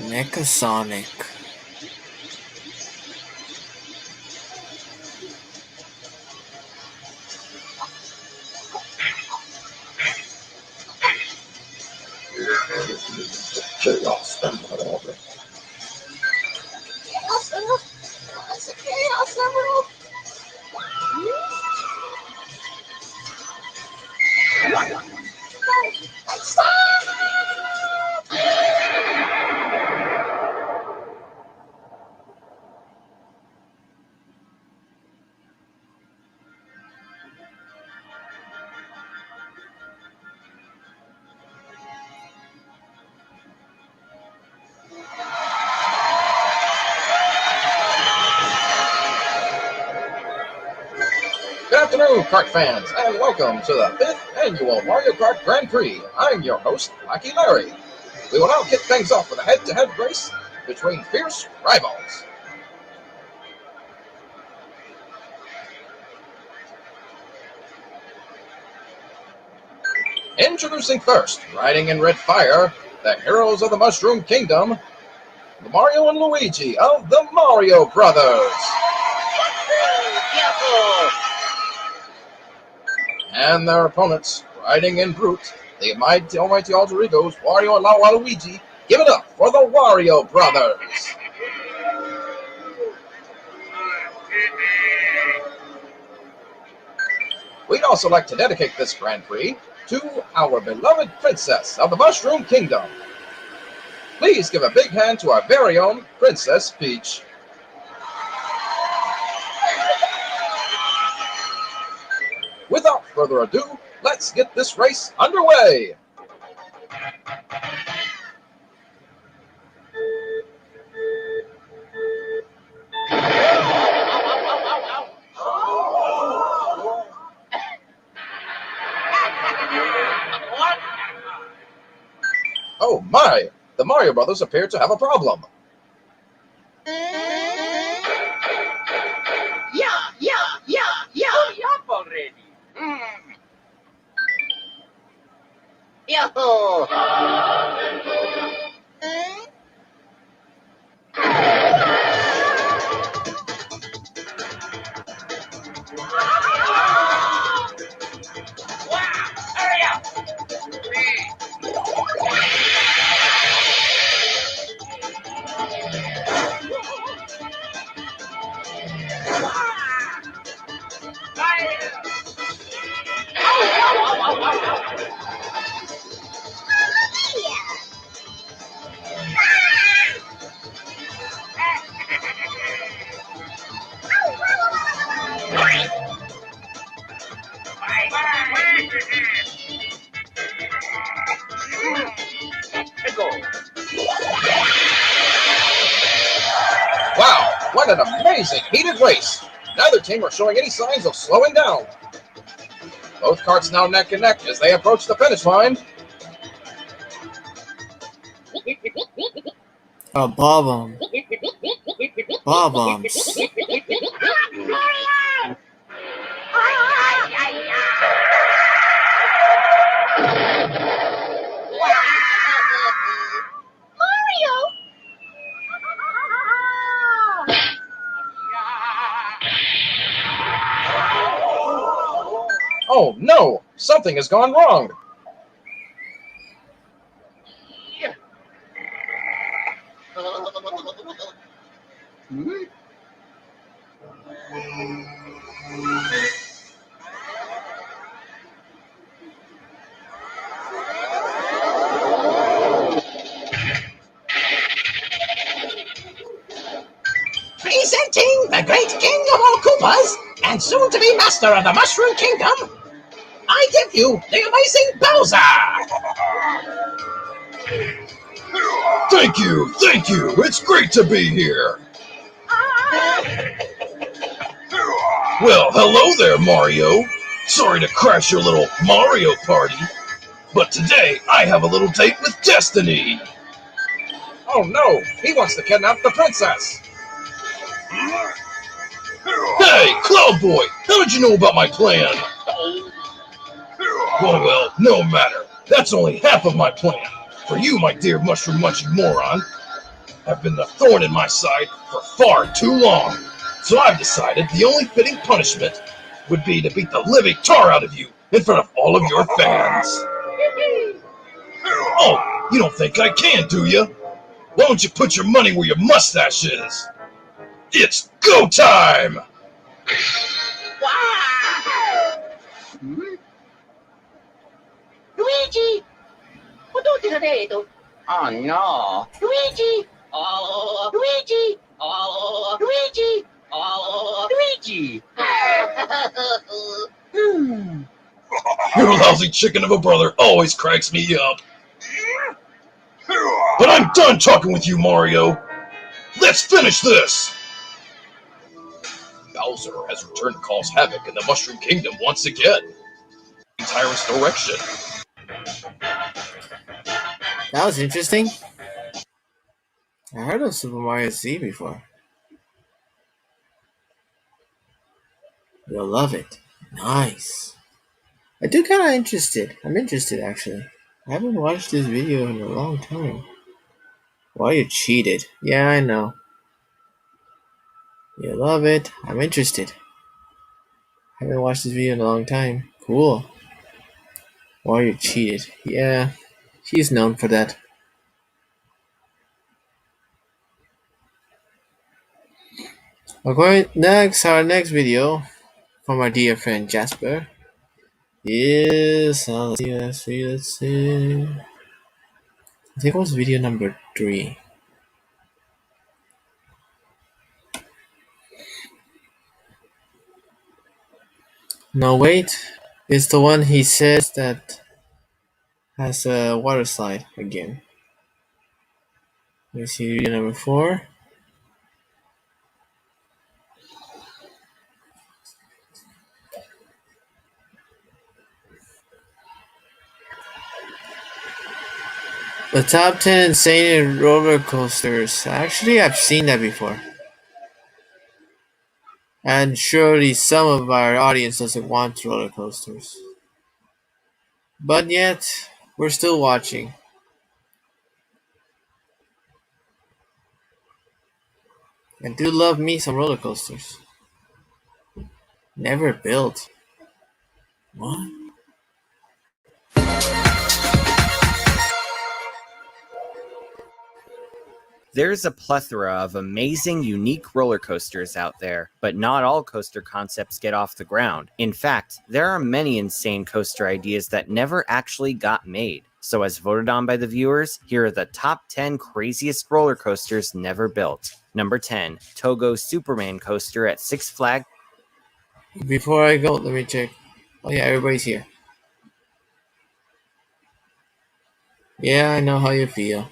Speaker 1: Mecha Sonic.
Speaker 18: Chaos Emerald.
Speaker 19: Chaos Emerald? It's a Chaos Emerald! Stop!
Speaker 21: Good afternoon, kart fans, and welcome to the 5th Annual Mario Kart Grand Prix. I'm your host, Wacky Larry. We will now kick things off with a head-to-head race between fierce rivals. Introducing first, riding in red fire, the heroes of the Mushroom Kingdom, Mario and Luigi of the Mario Brothers. And their opponents, riding in brute, the almighty alter egos, Wario and Waluigi. Give it up for the Wario Brothers. We'd also like to dedicate this Grand Prix to our beloved princess of the Mushroom Kingdom. Please give a big hand to our very own Princess Peach. Without further ado, let's get this race underway. Oh my! The Mario Brothers appear to have a problem.
Speaker 16: Hurry up already. Yahoo! Hurry up!
Speaker 21: Wow, what an amazing heated race! Neither team are showing any signs of slowing down. Both carts now neck and neck as they approach the finish line.
Speaker 1: Oh, ball bomb. Ball bombs.
Speaker 21: Oh no! Something has gone wrong!
Speaker 18: Presenting the great king of all Koopas and soon to be master of the Mushroom Kingdom, I give you the amazing Bowser!
Speaker 21: Thank you! It's great to be here! Well, hello there, Mario! Sorry to crash your little Mario party, but today I have a little date with Destiny! Oh no! He wants to kidnap the princess! Hey, Cloud Boy! How did you know about my plan? Well, no matter. That's only half of my plan. For you, my dear mushroom-munching moron, have been the thorn in my side for far too long. So I've decided the only fitting punishment would be to beat the living tar out of you in front of all of your fans. Oh, you don't think I can, do you? Why don't you put your money where your mustache is? It's go time!
Speaker 16: Luigi! Oh no! Luigi! Oh, Luigi! Oh, Luigi! Oh, Luigi!
Speaker 21: Your lousy chicken of a brother always cracks me up. But I'm done talking with you, Mario. Let's finish this! Bowser has returned to cause havoc in the Mushroom Kingdom once again. Tyrant's direction.
Speaker 1: That was interesting. I heard of Super Mario Z before. You'll love it. Nice. I do kind of interested. I'm interested, actually. I haven't watched this video in a long time. Well, you cheated. Yeah, I know. You love it. I'm interested. Haven't watched this video in a long time. Cool. Well, you cheated. Yeah, he's known for that. Okay, our next video from our dear friend Jasper is let's see. I think it was video number 3. No, wait, it's the one he says that has a water slide again. Let's see video number 4. The top 10 insane roller coasters. Actually, I've seen that before. And surely some of our audience doesn't want roller coasters. But yet, we're still watching. I do love me some roller coasters. Never built. What?
Speaker 9: There's a plethora of amazing, unique roller coasters out there, but not all coaster concepts get off the ground. In fact, there are many insane coaster ideas that never actually got made. So as voted on by the viewers, here are the top 10 craziest roller coasters never built. Number 10, Togo Superman Coaster at Six Flags.
Speaker 1: Before I go, let me check. Oh yeah, everybody's here. Yeah, I know how you feel.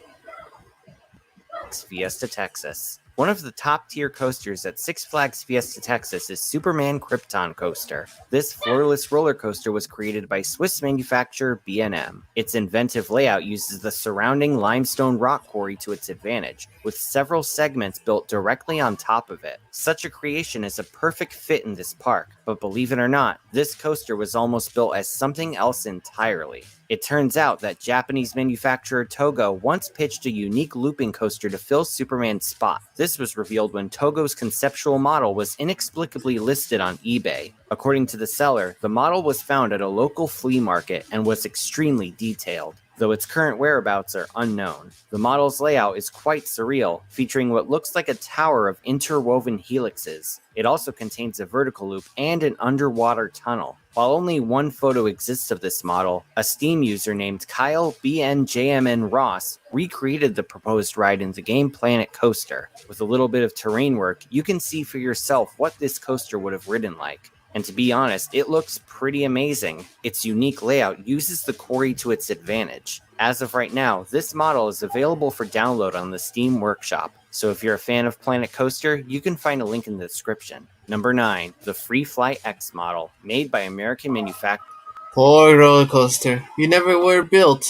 Speaker 9: Fiesta, Texas. One of the top tier coasters at Six Flags Fiesta, Texas is Superman Krypton Coaster. This floorless roller coaster was created by Swiss manufacturer B&M. Its inventive layout uses the surrounding limestone rock quarry to its advantage, with several segments built directly on top of it. Such a creation is a perfect fit in this park, but believe it or not, this coaster was almost built as something else entirely. It turns out that Japanese manufacturer Togo once pitched a unique looping coaster to fill Superman's spot. This was revealed when Togo's conceptual model was inexplicably listed on eBay. According to the seller, the model was found at a local flea market and was extremely detailed, though its current whereabouts are unknown. The model's layout is quite surreal, featuring what looks like a tower of interwoven helixes. It also contains a vertical loop and an underwater tunnel. While only one photo exists of this model, a Steam user named Kyle BNJMN Ross recreated the proposed ride in the game Planet Coaster. With a little bit of terrain work, you can see for yourself what this coaster would have ridden like. And to be honest, it looks pretty amazing. Its unique layout uses the quarry to its advantage. As of right now, this model is available for download on the Steam Workshop. So if you're a fan of Planet Coaster, you can find a link in the description. Number 9, the Free Fly X model, made by American manufacturer.
Speaker 1: Poor roller coaster. You never were built.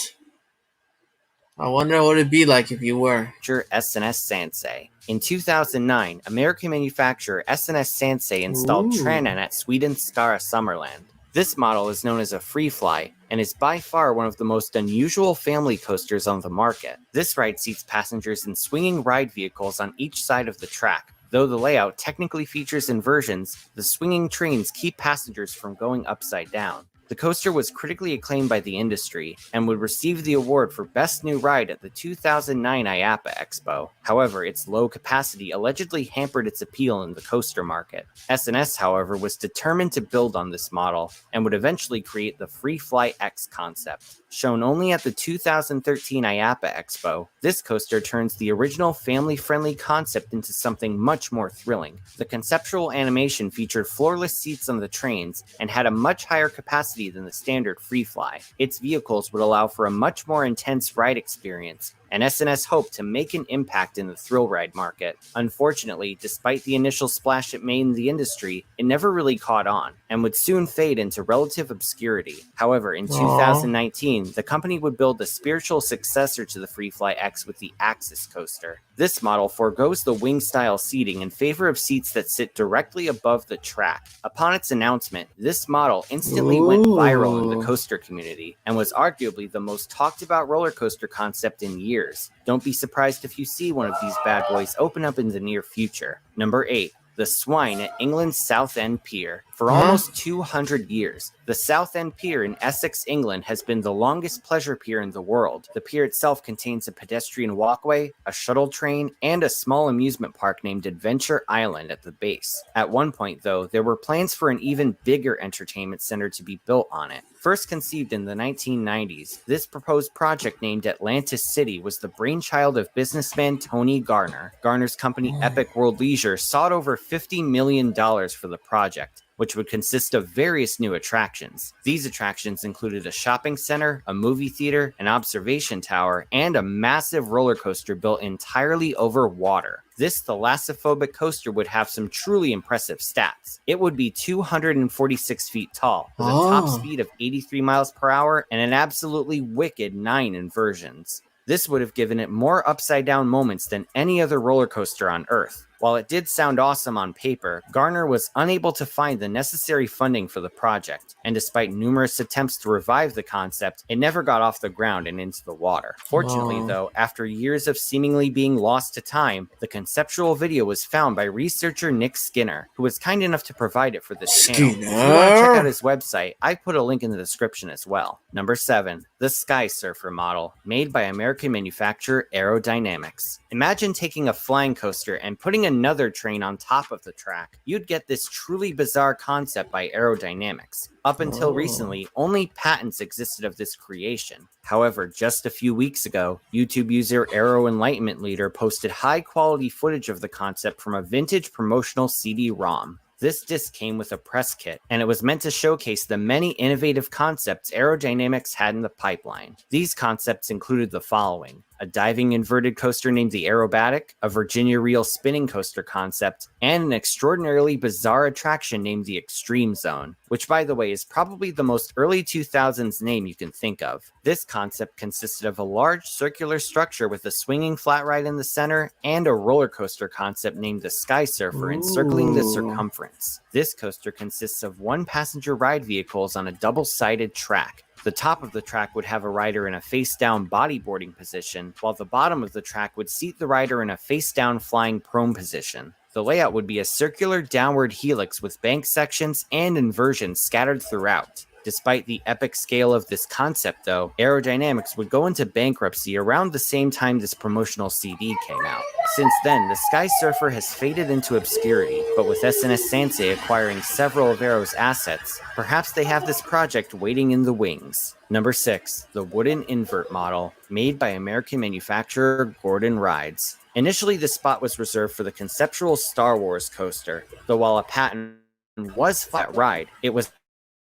Speaker 1: I wonder what it'd be like if you were.
Speaker 9: S&S Sansei. In 2009, American manufacturer S&S Sansei installed Tranan at Sweden's Skara Summerland. This model is known as a free fly and is by far one of the most unusual family coasters on the market. This ride seats passengers in swinging ride vehicles on each side of the track. Though the layout technically features inversions, the swinging trains keep passengers from going upside down. The coaster was critically acclaimed by the industry and would receive the award for Best New Ride at the 2009 IAAPA Expo. However, its low capacity allegedly hampered its appeal in the coaster market. S&S, however, was determined to build on this model and would eventually create the Free Fly X concept. Shown only at the 2013 IAAPA Expo, this coaster turns the original family-friendly concept into something much more thrilling. The conceptual animation featured floorless seats on the trains and had a much higher capacity than the standard Free Fly. Its vehicles would allow for a much more intense ride experience, and S&S hoped to make an impact in the thrill ride market. Unfortunately, despite the initial splash it made in the industry, it never really caught on, and would soon fade into relative obscurity. However, in 2019, the company would build a spiritual successor to the Free Fly X with the Axis coaster. This model forgoes the wing-style seating in favor of seats that sit directly above the track. Upon its announcement, this model instantly went viral in the coaster community, and was arguably the most talked about roller coaster concept in years. years. Don't be surprised if you see one of these bad boys open up in the near future. Number 8. The Swine at England's Southend Pier. For almost 200 years, the Southend Pier in Essex, England has been the longest pleasure pier in the world. The pier itself contains a pedestrian walkway, a shuttle train, and a small amusement park named Adventure Island at the base. At one point, though, there were plans for an even bigger entertainment center to be built on it. First conceived in the 1990s, this proposed project named Atlantis City was the brainchild of businessman Tony Garner. Garner's company Epic World Leisure sought over $50 million for the project, which would consist of various new attractions. These attractions included a shopping center, a movie theater, an observation tower, and a massive roller coaster built entirely over water. This thalassophobic coaster would have some truly impressive stats. It would be 246 feet tall, with a top speed of 83 miles per hour and an absolutely wicked 9 inversions. This would have given it more upside-down moments than any other roller coaster on Earth. While it did sound awesome on paper, Garner was unable to find the necessary funding for the project, and despite numerous attempts to revive the concept, it never got off the ground and into the water. Fortunately, though, after years of seemingly being lost to time, the conceptual video was found by researcher Nick Skinner, who was kind enough to provide it for this channel. If you want to check out his website, I put a link in the description as well. Number 7. The Sky Surfer model, made by American manufacturer Aerodynamics. Imagine taking a flying coaster and putting another train on top of the track. You'd get this truly bizarre concept by Aerodynamics. Up until recently, only patents existed of this creation. However, just a few weeks ago, YouTube user Aero Enlightenment Leader posted high-quality footage of the concept from a vintage promotional CD-ROM. This disc came with a press kit, and it was meant to showcase the many innovative concepts Aerodynamics had in the pipeline. These concepts included the following: a diving inverted coaster named the Aerobatic, a Virginia Reel spinning coaster concept, and an extraordinarily bizarre attraction named the Extreme Zone, which, by the way, is probably the most early 2000s name you can think of. This concept consisted of a large circular structure with a swinging flat ride in the center and a roller coaster concept named the Sky Surfer encircling the circumference. This coaster consists of one-passenger ride vehicles on a double-sided track. The top of the track would have a rider in a face-down bodyboarding position, while the bottom of the track would seat the rider in a face-down flying prone position. The layout would be a circular downward helix with bank sections and inversions scattered throughout. Despite the epic scale of this concept, though, Aerodynamics would go into bankruptcy around the same time this promotional CD came out. Since then, the Sky Surfer has faded into obscurity, but with SNS Sansei acquiring several of Aero's assets, perhaps they have this project waiting in the wings. Number 6. The Wooden Invert model, made by American manufacturer Gordon Rides. Initially, this spot was reserved for the conceptual Star Wars coaster, though while a patent was flat ride, it was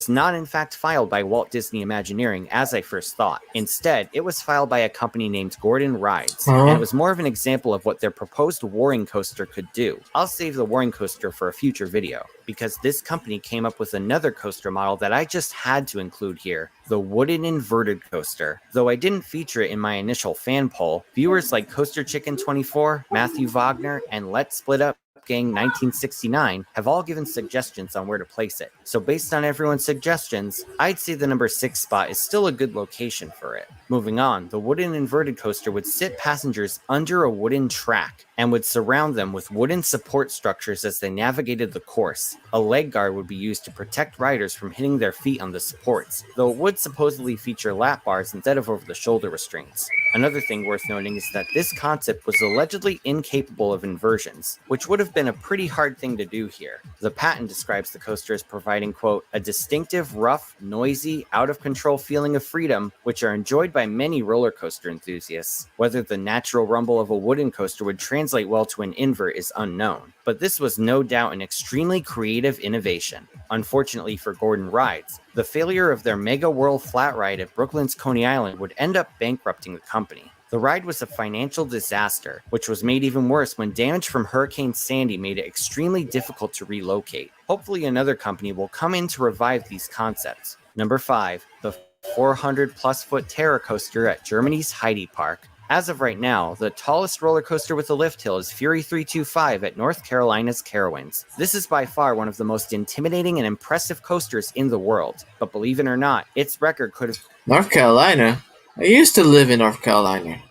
Speaker 9: not in fact filed by Walt Disney Imagineering as I first thought. Instead, it was filed by a company named Gordon Rides, and it was more of an example of what their proposed Warring Coaster could do. I'll save the Warring Coaster for a future video, because this company came up with another coaster model that I just had to include here, the Wooden Inverted Coaster. Though I didn't feature it in my initial fan poll, viewers like Coaster Chicken 24, Matthew Wagner, and Let's Split Up Gang 1969 have all given suggestions on where to place it. So based on everyone's suggestions, I'd say the number 6 spot is still a good location for it. Moving on, the Wooden Inverted Coaster would sit passengers under a wooden track and would surround them with wooden support structures as they navigated the course. A leg guard would be used to protect riders from hitting their feet on the supports, though it would supposedly feature lap bars instead of over-the-shoulder restraints. Another thing worth noting is that this concept was allegedly incapable of inversions, which would have been a pretty hard thing to do here. The patent describes the coaster as providing, quote, a distinctive, rough, noisy, out-of-control feeling of freedom, which are enjoyed by many roller coaster enthusiasts. Whether the natural rumble of a wooden coaster would translate well to an invert is unknown, but this was no doubt an extremely creative innovation. Unfortunately for Gordon Rides, the failure of their Mega Whirl flat ride at Brooklyn's Coney Island would end up bankrupting the company. The ride was a financial disaster, which was made even worse when damage from Hurricane Sandy made it extremely difficult to relocate. Hopefully another company will come in to revive these concepts. Number 5. The 400+ foot Terror Coaster at Germany's Heidi Park. As of right now, the tallest roller coaster with a lift hill is Fury 325 at North Carolina's Carowinds. This is by far one of the most intimidating and impressive coasters in the world, but believe it or not, its record could have...
Speaker 1: North Carolina? I used to live in North Carolina.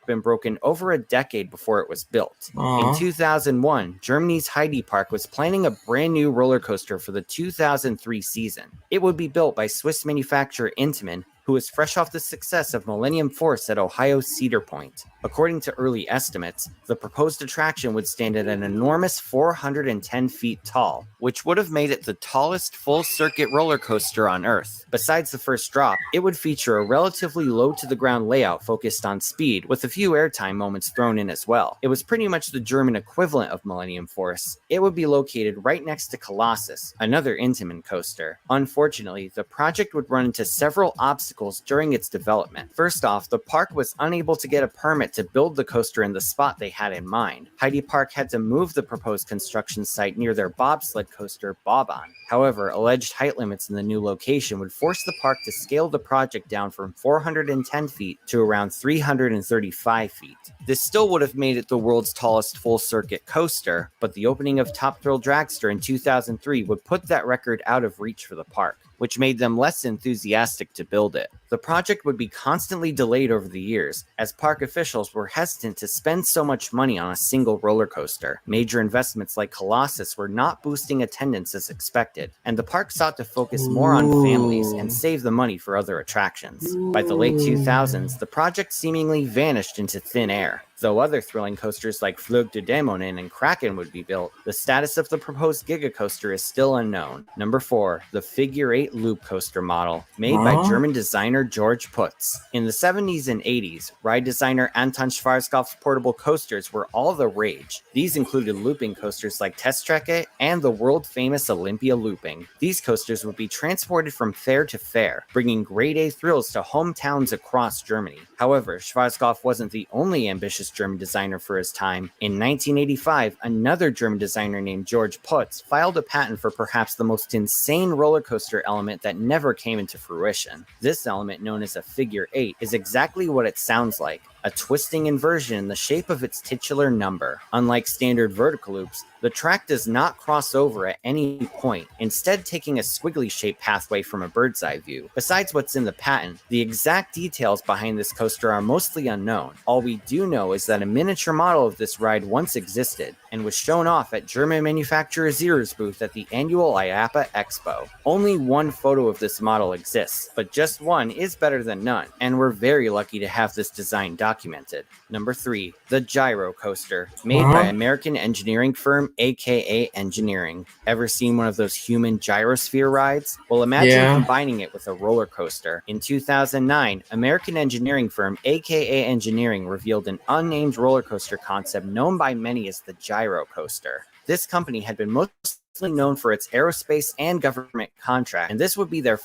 Speaker 9: been broken over a decade before it was built.
Speaker 1: Aw.
Speaker 9: In 2001, Germany's Heidi Park was planning a brand new roller coaster for the 2003 season. It would be built by Swiss manufacturer Intamin, who was fresh off the success of Millennium Force at Ohio's Cedar Point. According to early estimates, the proposed attraction would stand at an enormous 410 feet tall, which would have made it the tallest full-circuit roller coaster on Earth. Besides the first drop, it would feature a relatively low-to-the-ground layout focused on speed, with a few airtime moments thrown in as well. It was pretty much the German equivalent of Millennium Force. It would be located right next to Colossus, another Intamin coaster. Unfortunately, the project would run into several obstacles during its development. First off, the park was unable to get a permit to build the coaster in the spot they had in mind. Heidi Park had to move the proposed construction site near their bobsled coaster, Bob-on. However, alleged height limits in the new location would force the park to scale the project down from 410 feet to around 335 feet. This still would have made it the world's tallest full-circuit coaster, but the opening of Top Thrill Dragster in 2003 would put that record out of reach for the park, which made them less enthusiastic to build it. The project would be constantly delayed over the years, as park officials were hesitant to spend so much money on a single roller coaster. Major investments like Colossus were not boosting attendance as expected, and the park sought to focus more on families and save the money for other attractions. By the late 2000s, the project seemingly vanished into thin air. Though other thrilling coasters like Flug der Dämonen and Kraken would be built, the status of the proposed Giga Coaster is still unknown. Number 4, the Figure 8 Loop Coaster model, made by German designer George Putz. In the 70s and 80s, ride designer Anton Schwarzkopf's portable coasters were all the rage. These included looping coasters like Teststrecke and the world-famous Olympia Looping. These coasters would be transported from fair to fair, bringing grade A thrills to hometowns across Germany. However, Schwarzkopf wasn't the only ambitious German designer for his time. In 1985, another German designer named George Putz filed a patent for perhaps the most insane roller coaster element that never came into fruition. This element, known as a Figure 8, is exactly what it sounds like: a twisting inversion in the shape of its titular number. Unlike standard vertical loops, the track does not cross over at any point, instead taking a squiggly-shaped pathway from a bird's eye view. Besides what's in the patent, the exact details behind this coaster are mostly unknown. All we do know is that a miniature model of this ride once existed, and was shown off at German manufacturer Zier's booth at the annual IAAPA Expo. Only one photo of this model exists, but just one is better than none, and we're very lucky to have this design documented. Number 3, the Gyro Coaster, made by American engineering firm AKA Engineering. Ever seen one of those human gyrosphere rides? Well, imagine combining it with a roller coaster. In 2009, American engineering firm AKA Engineering revealed an unnamed roller coaster concept known by many as the Gyro Coaster. This company had been mostly known for its aerospace and government contract, and this would be their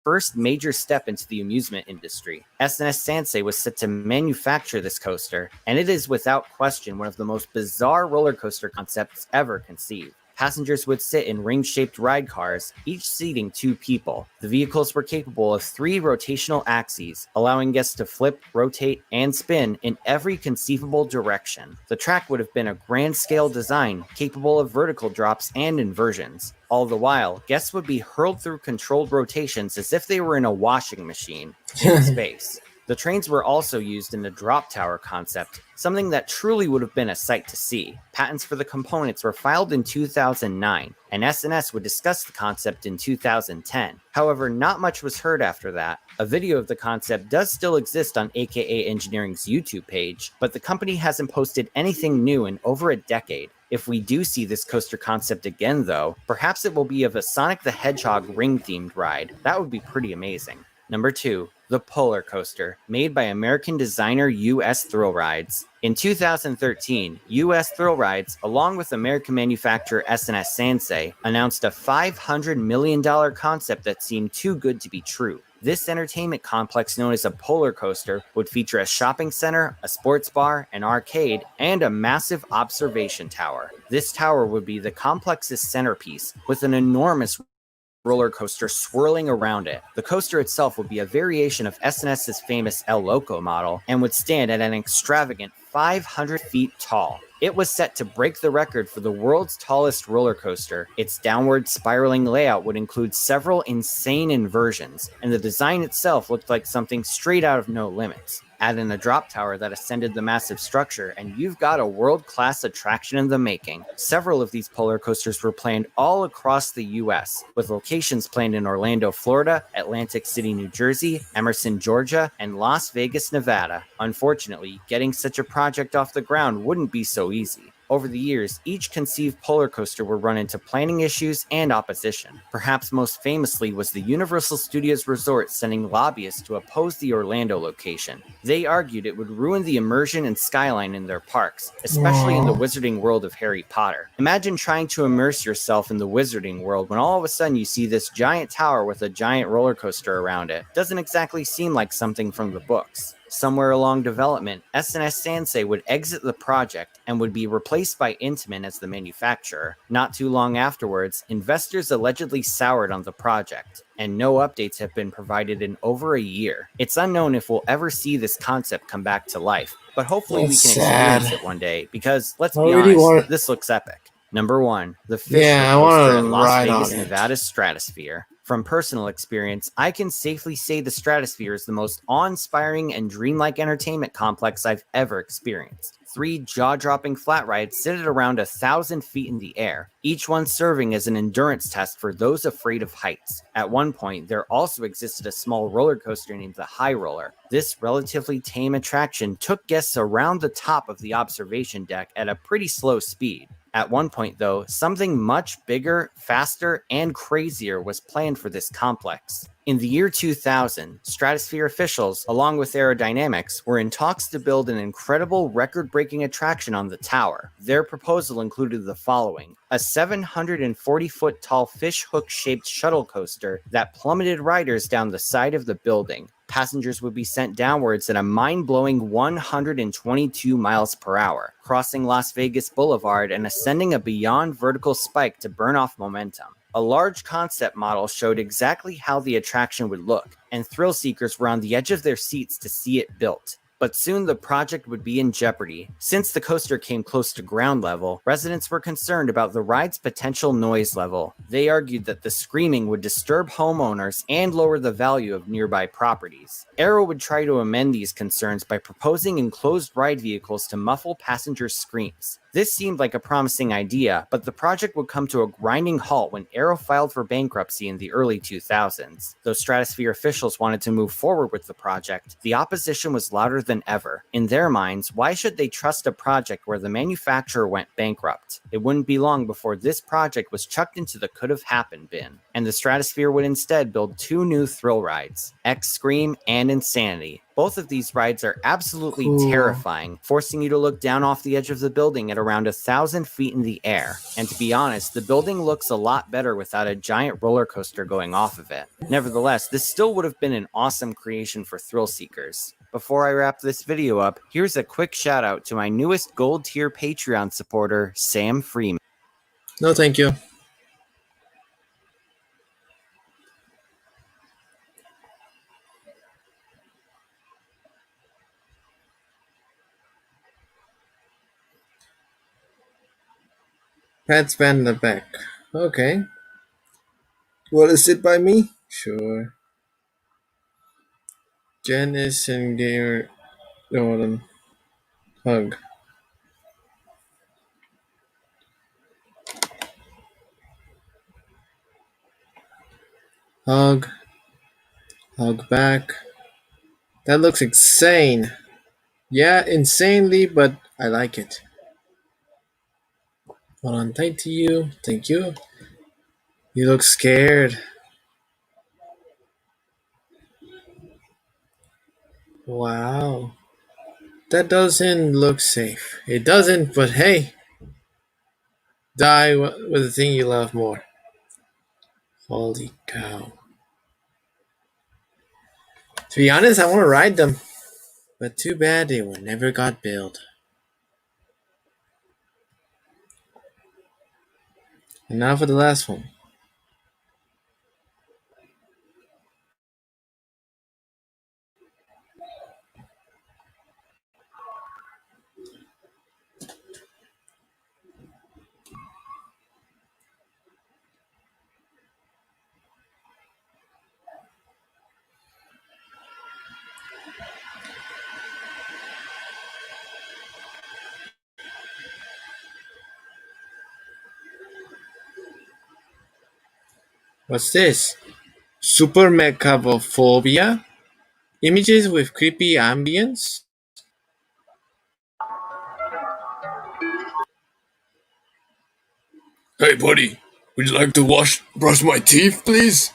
Speaker 9: first major step into the amusement industry. S&S Sansei was set to manufacture this coaster, and it is without question one of the most bizarre roller coaster concepts ever conceived. Passengers would sit in ring-shaped ride cars, each seating 2 people. The vehicles were capable of 3 rotational axes, allowing guests to flip, rotate, and spin in every conceivable direction. The track would have been a grand-scale design, capable of vertical drops and inversions. All the while, guests would be hurled through controlled rotations as if they were in a washing machine in space. The trains were also used in the drop tower concept, something that truly would have been a sight to see. Patents for the components were filed in 2009, and S&S would discuss the concept in 2010. However, not much was heard after that. A video of the concept does still exist on AKA Engineering's YouTube page, but the company hasn't posted anything new in over a decade. If we do see this coaster concept again, though, perhaps it will be of a Sonic the Hedgehog ring-themed ride. That would be pretty amazing. Number 2, the Polar Coaster, made by American designer US Thrill Rides. In 2013, US Thrill Rides, along with American manufacturer S&S Sansei, announced a $500 million concept that seemed too good to be true. This entertainment complex, known as a Polar Coaster, would feature a shopping center, a sports bar, an arcade, and a massive observation tower. This tower would be the complex's centerpiece, with an enormous roller coaster swirling around it. The coaster itself would be a variation of S&S's famous El Loco model and would stand at an extravagant 500 feet tall. It was set to break the record for the world's tallest roller coaster. Its downward spiraling layout would include several insane inversions, and the design itself looked like something straight out of No Limits. Add in a drop tower that ascended the massive structure, and you've got a world-class attraction in the making. Several of these polar coasters were planned all across the US, with locations planned in Orlando, Florida, Atlantic City, New Jersey, Emerson, Georgia, and Las Vegas, Nevada. Unfortunately, getting such a project off the ground wouldn't be so easy. Over the years, each conceived polar coaster would run into planning issues and opposition. Perhaps most famously was the Universal Studios Resort sending lobbyists to oppose the Orlando location. They argued it would ruin the immersion and skyline in their parks, especially in the wizarding world of Harry Potter. Imagine trying to immerse yourself in the wizarding world when all of a sudden you see this giant tower with a giant roller coaster around it. Doesn't exactly seem like something from the books. Somewhere along development, S&S Sansei would exit the project and would be replaced by Intamin as the manufacturer. Not too long afterwards, investors allegedly soured on the project, and no updates have been provided in over a year. It's unknown if we'll ever see this concept come back to life, but hopefully we can experience it one day, because let's be honest, this looks epic. Number 1, the Fish coaster at Las Vegas, Nevada's Stratosphere. From personal experience, I can safely say the Stratosphere is the most awe-inspiring and dreamlike entertainment complex I've ever experienced. 3 jaw-dropping flat rides sit at around 1,000 feet in the air, each one serving as an endurance test for those afraid of heights. At one point, there also existed a small roller coaster named the High Roller. This relatively tame attraction took guests around the top of the observation deck at a pretty slow speed. At one point, though, something much bigger, faster, and crazier was planned for this complex. In the year 2000, Stratosphere officials, along with Aerodynamics, were in talks to build an incredible record-breaking attraction on the tower. Their proposal included the following: a 740-foot tall fish hook-shaped shuttle coaster that plummeted riders down the side of the building. Passengers would be sent downwards at a mind-blowing 122 miles per hour, crossing Las Vegas Boulevard and ascending a beyond vertical spike to burn off momentum. A large concept model showed exactly how the attraction would look, and thrill seekers were on the edge of their seats to see it built. But soon the project would be in jeopardy. Since the coaster came close to ground level, residents were concerned about the ride's potential noise level. They argued that the screaming would disturb homeowners and lower the value of nearby properties. Aero would try to amend these concerns by proposing enclosed ride vehicles to muffle passengers' screams. This seemed like a promising idea, but the project would come to a grinding halt when Aero filed for bankruptcy in the early 2000s. Though Stratosphere officials wanted to move forward with the project, the opposition was louder than ever. In their minds, why should they trust a project where the manufacturer went bankrupt? It wouldn't be long before this project was chucked into the could have happened bin, and the Stratosphere would instead build 2 new thrill rides, X Scream and Insanity. Both of these rides are absolutely terrifying, forcing you to look down off the edge of the building at around 1,000 feet in the air. And to be honest, the building looks a lot better without a giant roller coaster going off of it. Nevertheless, this still would have been an awesome creation for thrill seekers. Before I wrap this video up, here's a quick shout out to my newest gold tier Patreon supporter, Sam Freeman.
Speaker 1: No, thank you. Pets band in the back. Okay. Want to sit by me? Sure. Janice and Gamer Jordan. Hug. Hug. Hug back. That looks insane. Yeah, insanely, but I like it. Hold on tight to you. Thank you. You look scared. Wow. That doesn't look safe. It doesn't, but hey. Die with the thing you love more. Holy cow. To be honest, I want to ride them. But too bad they were never got built. And now for the last one. What's this? Super Mechavophobia? Images with creepy ambience? Hey buddy, would you like to brush my teeth, please?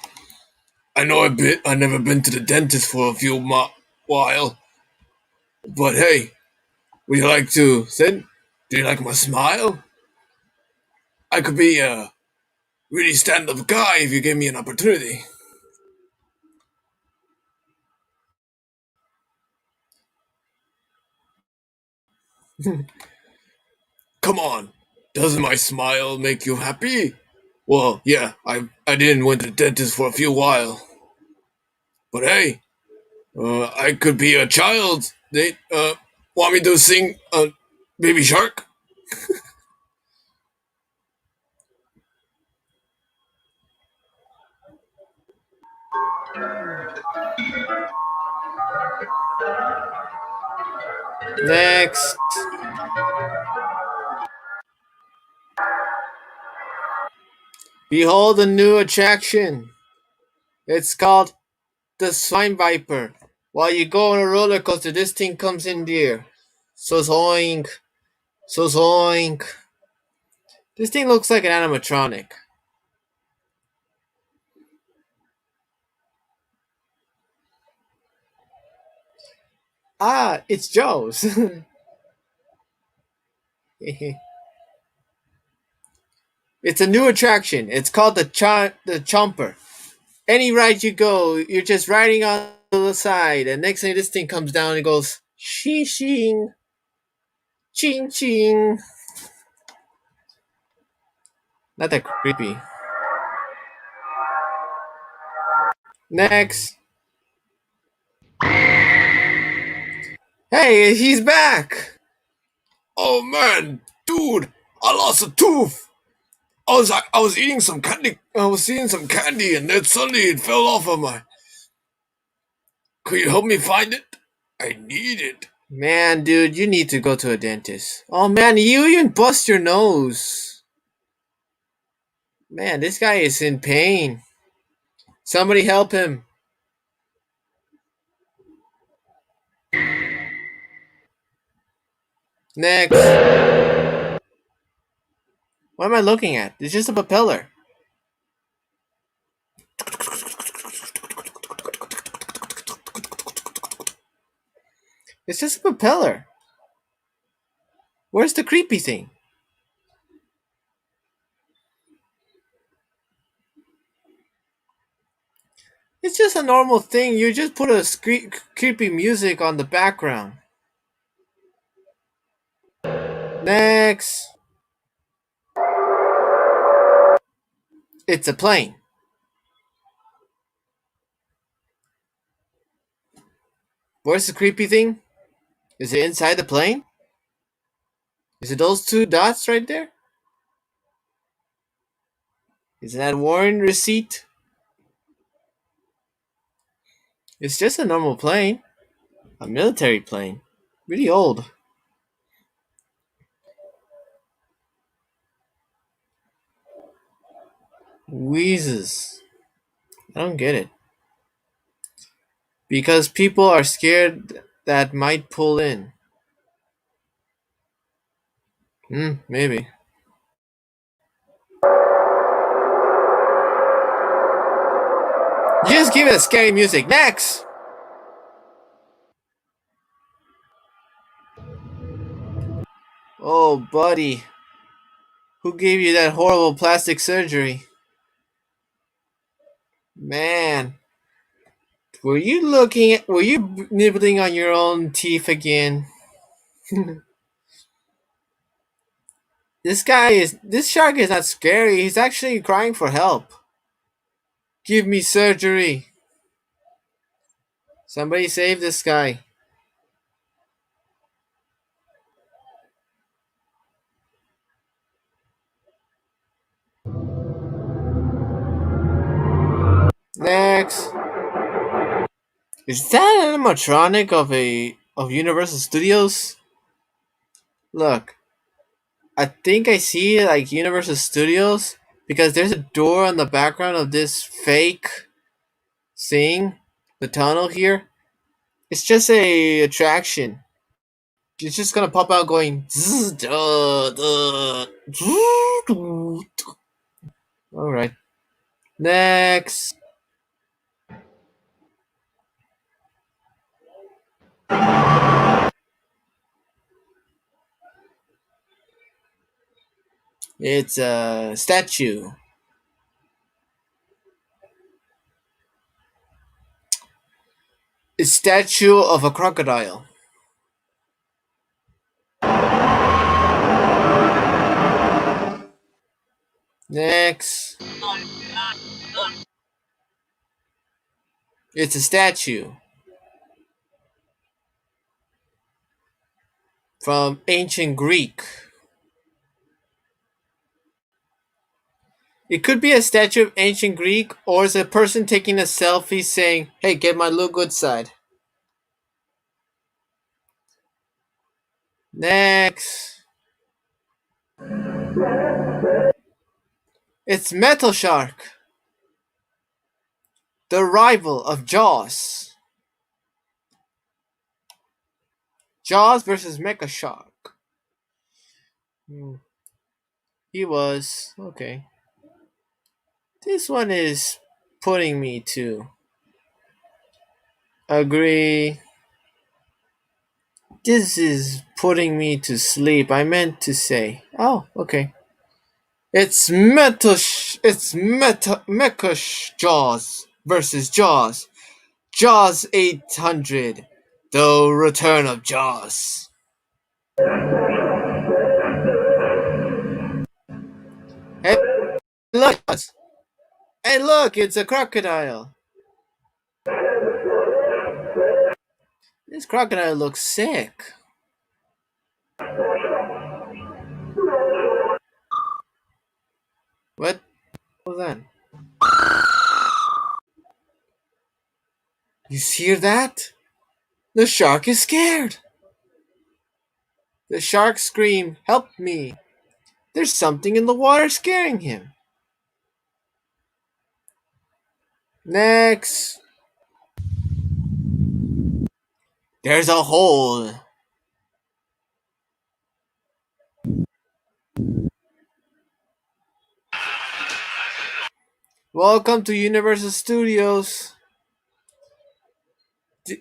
Speaker 1: I know I've never been to the dentist for a few while. But hey, would you like to sit? Do you like my smile? I could be a really stand-up guy if you give me an opportunity. Come on, doesn't my smile make you happy? Well, yeah, I didn't went to the dentist for a few while. But hey, I could be a child. They want me to sing Baby Shark? Next. Behold a new attraction. It's called the Swine Viper. While you go on a roller coaster, this thing comes in there. So zoink. So zoink. This thing looks like an animatronic. Ah, it's Joe's. It's a new attraction. It's called the Chomper. Any ride you go, you're just riding on the side, and next thing this thing comes down and goes shing shing, ching ching. Not that creepy. Next. Hey, he's back! Oh man, dude, I lost a tooth. I was eating some candy. I was eating some candy, and then suddenly it fell off of my. Could you help me find it? I need it. Man, dude, you need to go to a dentist. Oh man, you even bust your nose. Man, this guy is in pain. Somebody help him. Next. What am I looking at? It's just a propeller. It's just a propeller. Where's the creepy thing? It's just a normal thing. You just put a creepy music on the background. Next. It's a plane. Where's the creepy thing? Is it inside the plane? Is it those two dots right there? Is that Warren receipt? It's just a normal plane. A military plane. Really old. Wheezes. I don't get it. Because people are scared that might pull in. Maybe. Just give it a scary music. Next! Oh, buddy. Who gave you that horrible plastic surgery? Man. Were you nibbling on your own teeth again? This shark is not scary. He's actually crying for help. Give me surgery. Somebody save this guy. Next. Is that an animatronic of Universal Studios? Look. I think I see like Universal Studios because there's a door on the background of this fake thing, the tunnel here. It's just a attraction. It's just gonna pop out going. All right. Next. It's a statue. A statue of a crocodile. Next. It's a statue from ancient Greek. It could be a statue of ancient Greek, or it's a person taking a selfie saying, "Hey, get my look good side." Next. It's Metal Shark, the rival of Jaws. Jaws versus Mecha Shark. He was okay. This one is putting me to agree. This is putting me to sleep. I meant to say. Oh, okay. It's Mecha Jaws versus Jaws. Jaws 800. The Return of Jaws. Hey, look! Hey, look! It's a crocodile. This crocodile looks sick. What was that? You hear that? The shark is scared. The shark screamed, "Help me! There's something in the water scaring him." Next. There's a hole. Welcome to Universal Studios.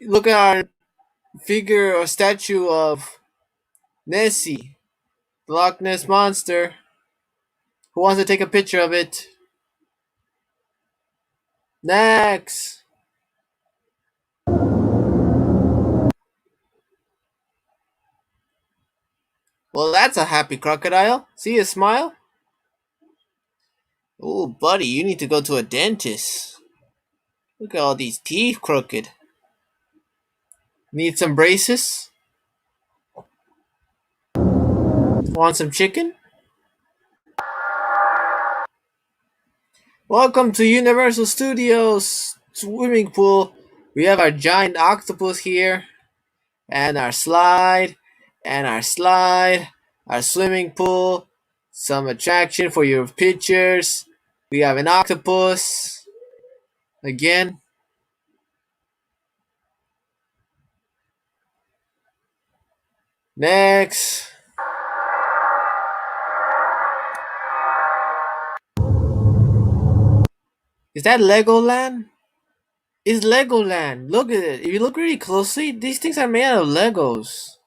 Speaker 1: Look at our figure or statue of Nessie, the Loch Ness Monster. Who wants to take a picture of it? Next. Well, that's a happy crocodile. See his smile? Oh, buddy, you need to go to a dentist. Look at all these teeth crooked. Need some braces? Want some chicken? Welcome to Universal Studios swimming pool. We have our giant octopus here, and our slide, our swimming pool, some attraction for your pictures. We have an octopus again. Next. Is that Legoland? It's Legoland. Look at it. If you look really closely, these things are made out of Legos.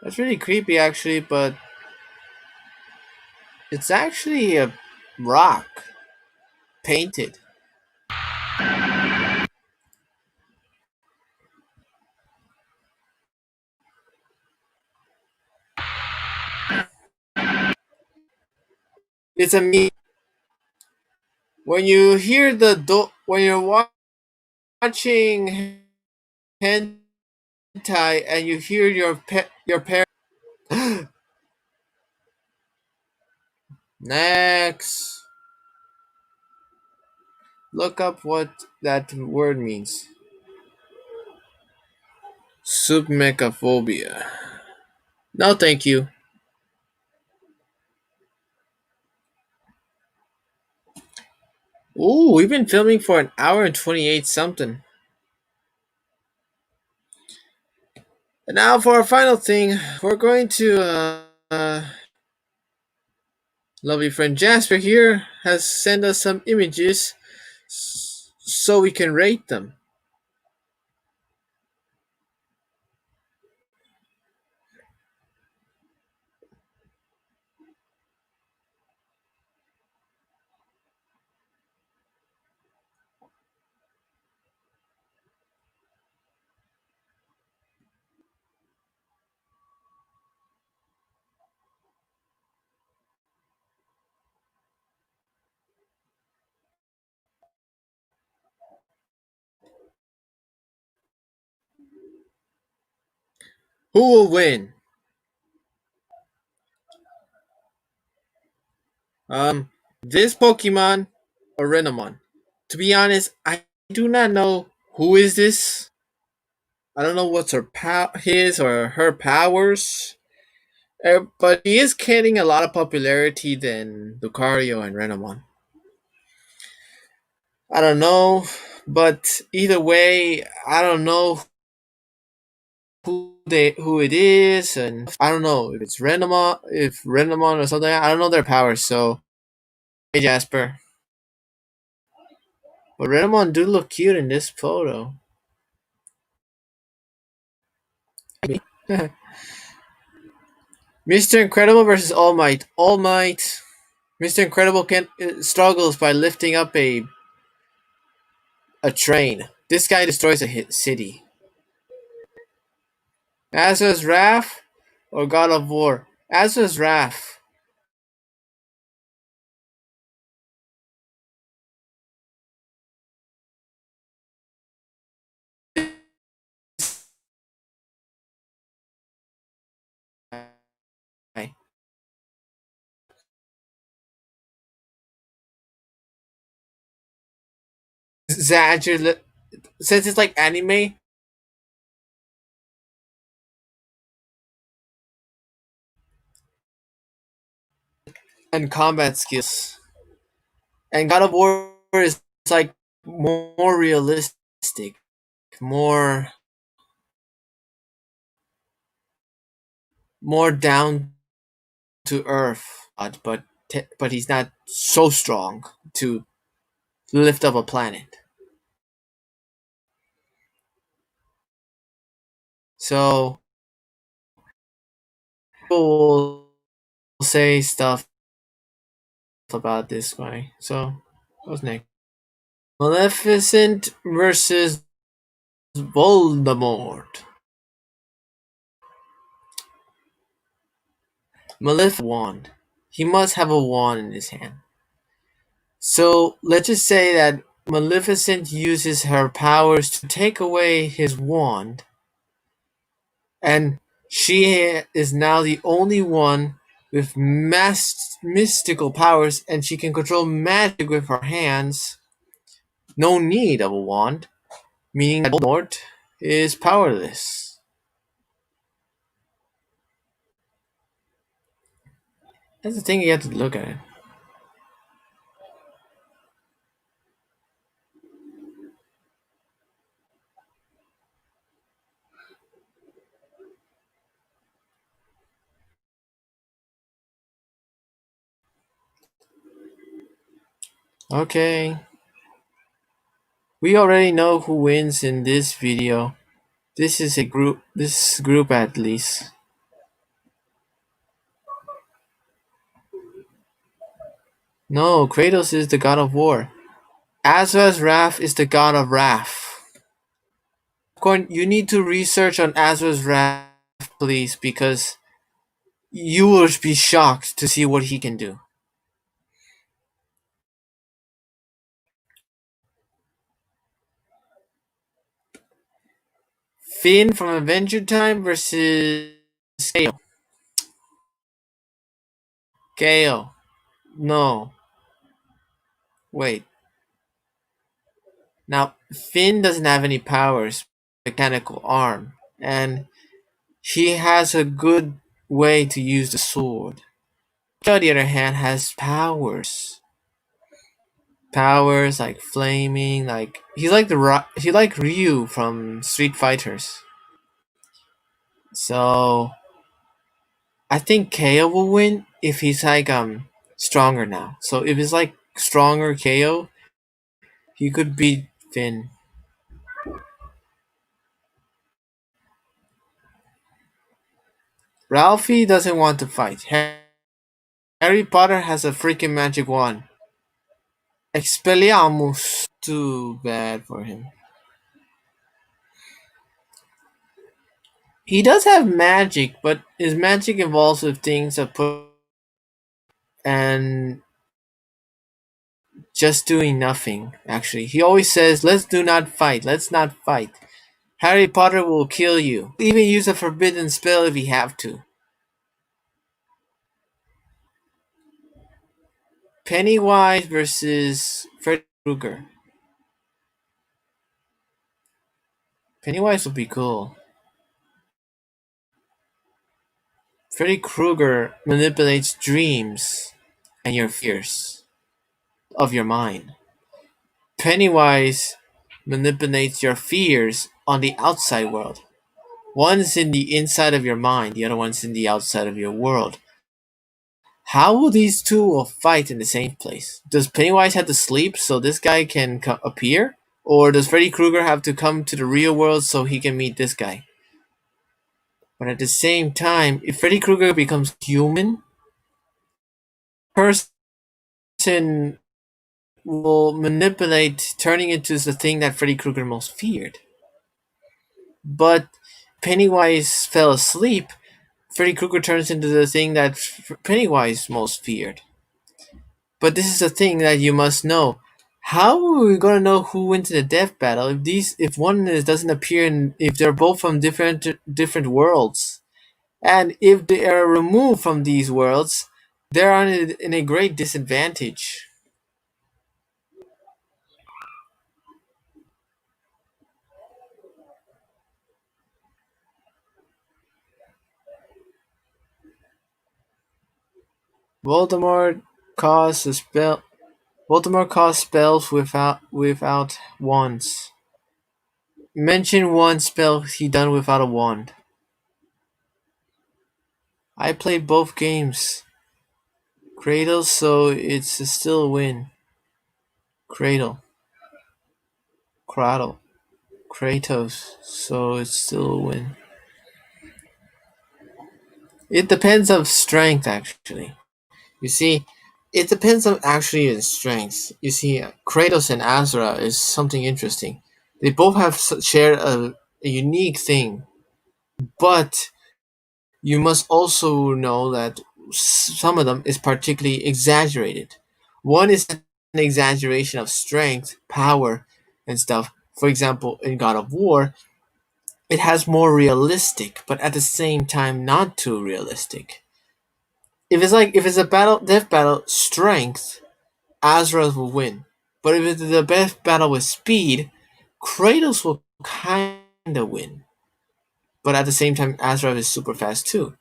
Speaker 1: That's really creepy actually, but it's actually a rock painted. It's a meme. When you hear when you're watching hentai and you hear your parents. Next. look up what that word means. Submecaphobia. No, thank you. Ooh, we've been filming for an hour and 28 something. And now for our final thing, we're going to lovely friend Jasper here has sent us some images so we can rate them. Who will win? This Pokemon or Renamon? To be honest, I do not know who is this. I don't know what's his or her powers. But he is getting a lot of popularity than Lucario and Renamon. I don't know, but either way, I don't know who it is, and I don't know if it's Renamon or something. I don't know their powers. So, hey Jasper, but Renamon do look cute in this photo. Mr. Incredible versus All Might. All Might. Mr. Incredible struggles by lifting up a train. This guy destroys a city. Asura's Wrath or God of War? Asura's Wrath. Zadger, since it's like anime, and combat skills. And God of War is like more realistic, more down to earth, but he's not so strong to lift up a planet. So people will say stuff about this guy. So what's next? Maleficent versus Voldemort. Maleficent wand. He must have a wand in his hand. So let's just say that Maleficent uses her powers to take away his wand, and she is now the only one with mystical powers, and she can control magic with her hands. No need of a wand, meaning that Voldemort is powerless. That's the thing, you have to look at it. Okay. We already know who wins in this video. This is group at least. No, Kratos is the god of war. Asura's Wrath is the god of wrath. Corn, you need to research on Asura's Wrath, please, because you will be shocked to see what he can do. Finn from Adventure Time versus Gale. Gale. No. Wait. Now, Finn doesn't have any powers, mechanical arm, and he has a good way to use the sword. He, on the other hand, has powers. Powers like flaming, like he's like he like Ryu from Street Fighters. So I think KO will win if he's like stronger now. So if it's like stronger KO, he could beat Finn. Ralphie doesn't want to fight. Harry Potter has a freaking magic wand. Expelliarmus. Too bad for him. He does have magic, but his magic involves with things that put and just doing nothing. Actually, he always says, "Let's do not fight. Let's not fight." Harry Potter will kill you. Even use a forbidden spell if he have to. Pennywise versus Freddy Krueger. Pennywise would be cool. Freddy Krueger manipulates dreams and your fears of your mind. Pennywise manipulates your fears on the outside world. One's in the inside of your mind, the other one's in the outside of your world. How will these two fight in the same place? Does Pennywise have to sleep so this guy can appear? Or does Freddy Krueger have to come to the real world so he can meet this guy? But at the same time, if Freddy Krueger becomes human, person will manipulate turning into the thing that Freddy Krueger most feared. But Pennywise fell asleep, Freddy Krueger turns into the thing that Pennywise most feared. But this is the thing that you must know. How are we gonna know who wins in a death battle if one doesn't appear if they're both from different worlds? And if they are removed from these worlds, they're in a great disadvantage. Voldemort caused spells without wands. Mention one spell he done without a wand. I played both games. Cradle, so it's still a win. Cradle. Kratos, so it's still a win. It depends on strength, actually. You see, it depends on actually his strengths. You see, Kratos and Azra is something interesting. They both have shared a unique thing, but you must also know that some of them is particularly exaggerated. One is an exaggeration of strength, power, and stuff. For example, in God of War, it has more realistic, but at the same time not too realistic. If it's a death battle, strength, Azra will win. But if it's a death battle with speed, Kratos will kinda win. But at the same time, Azra is super fast too.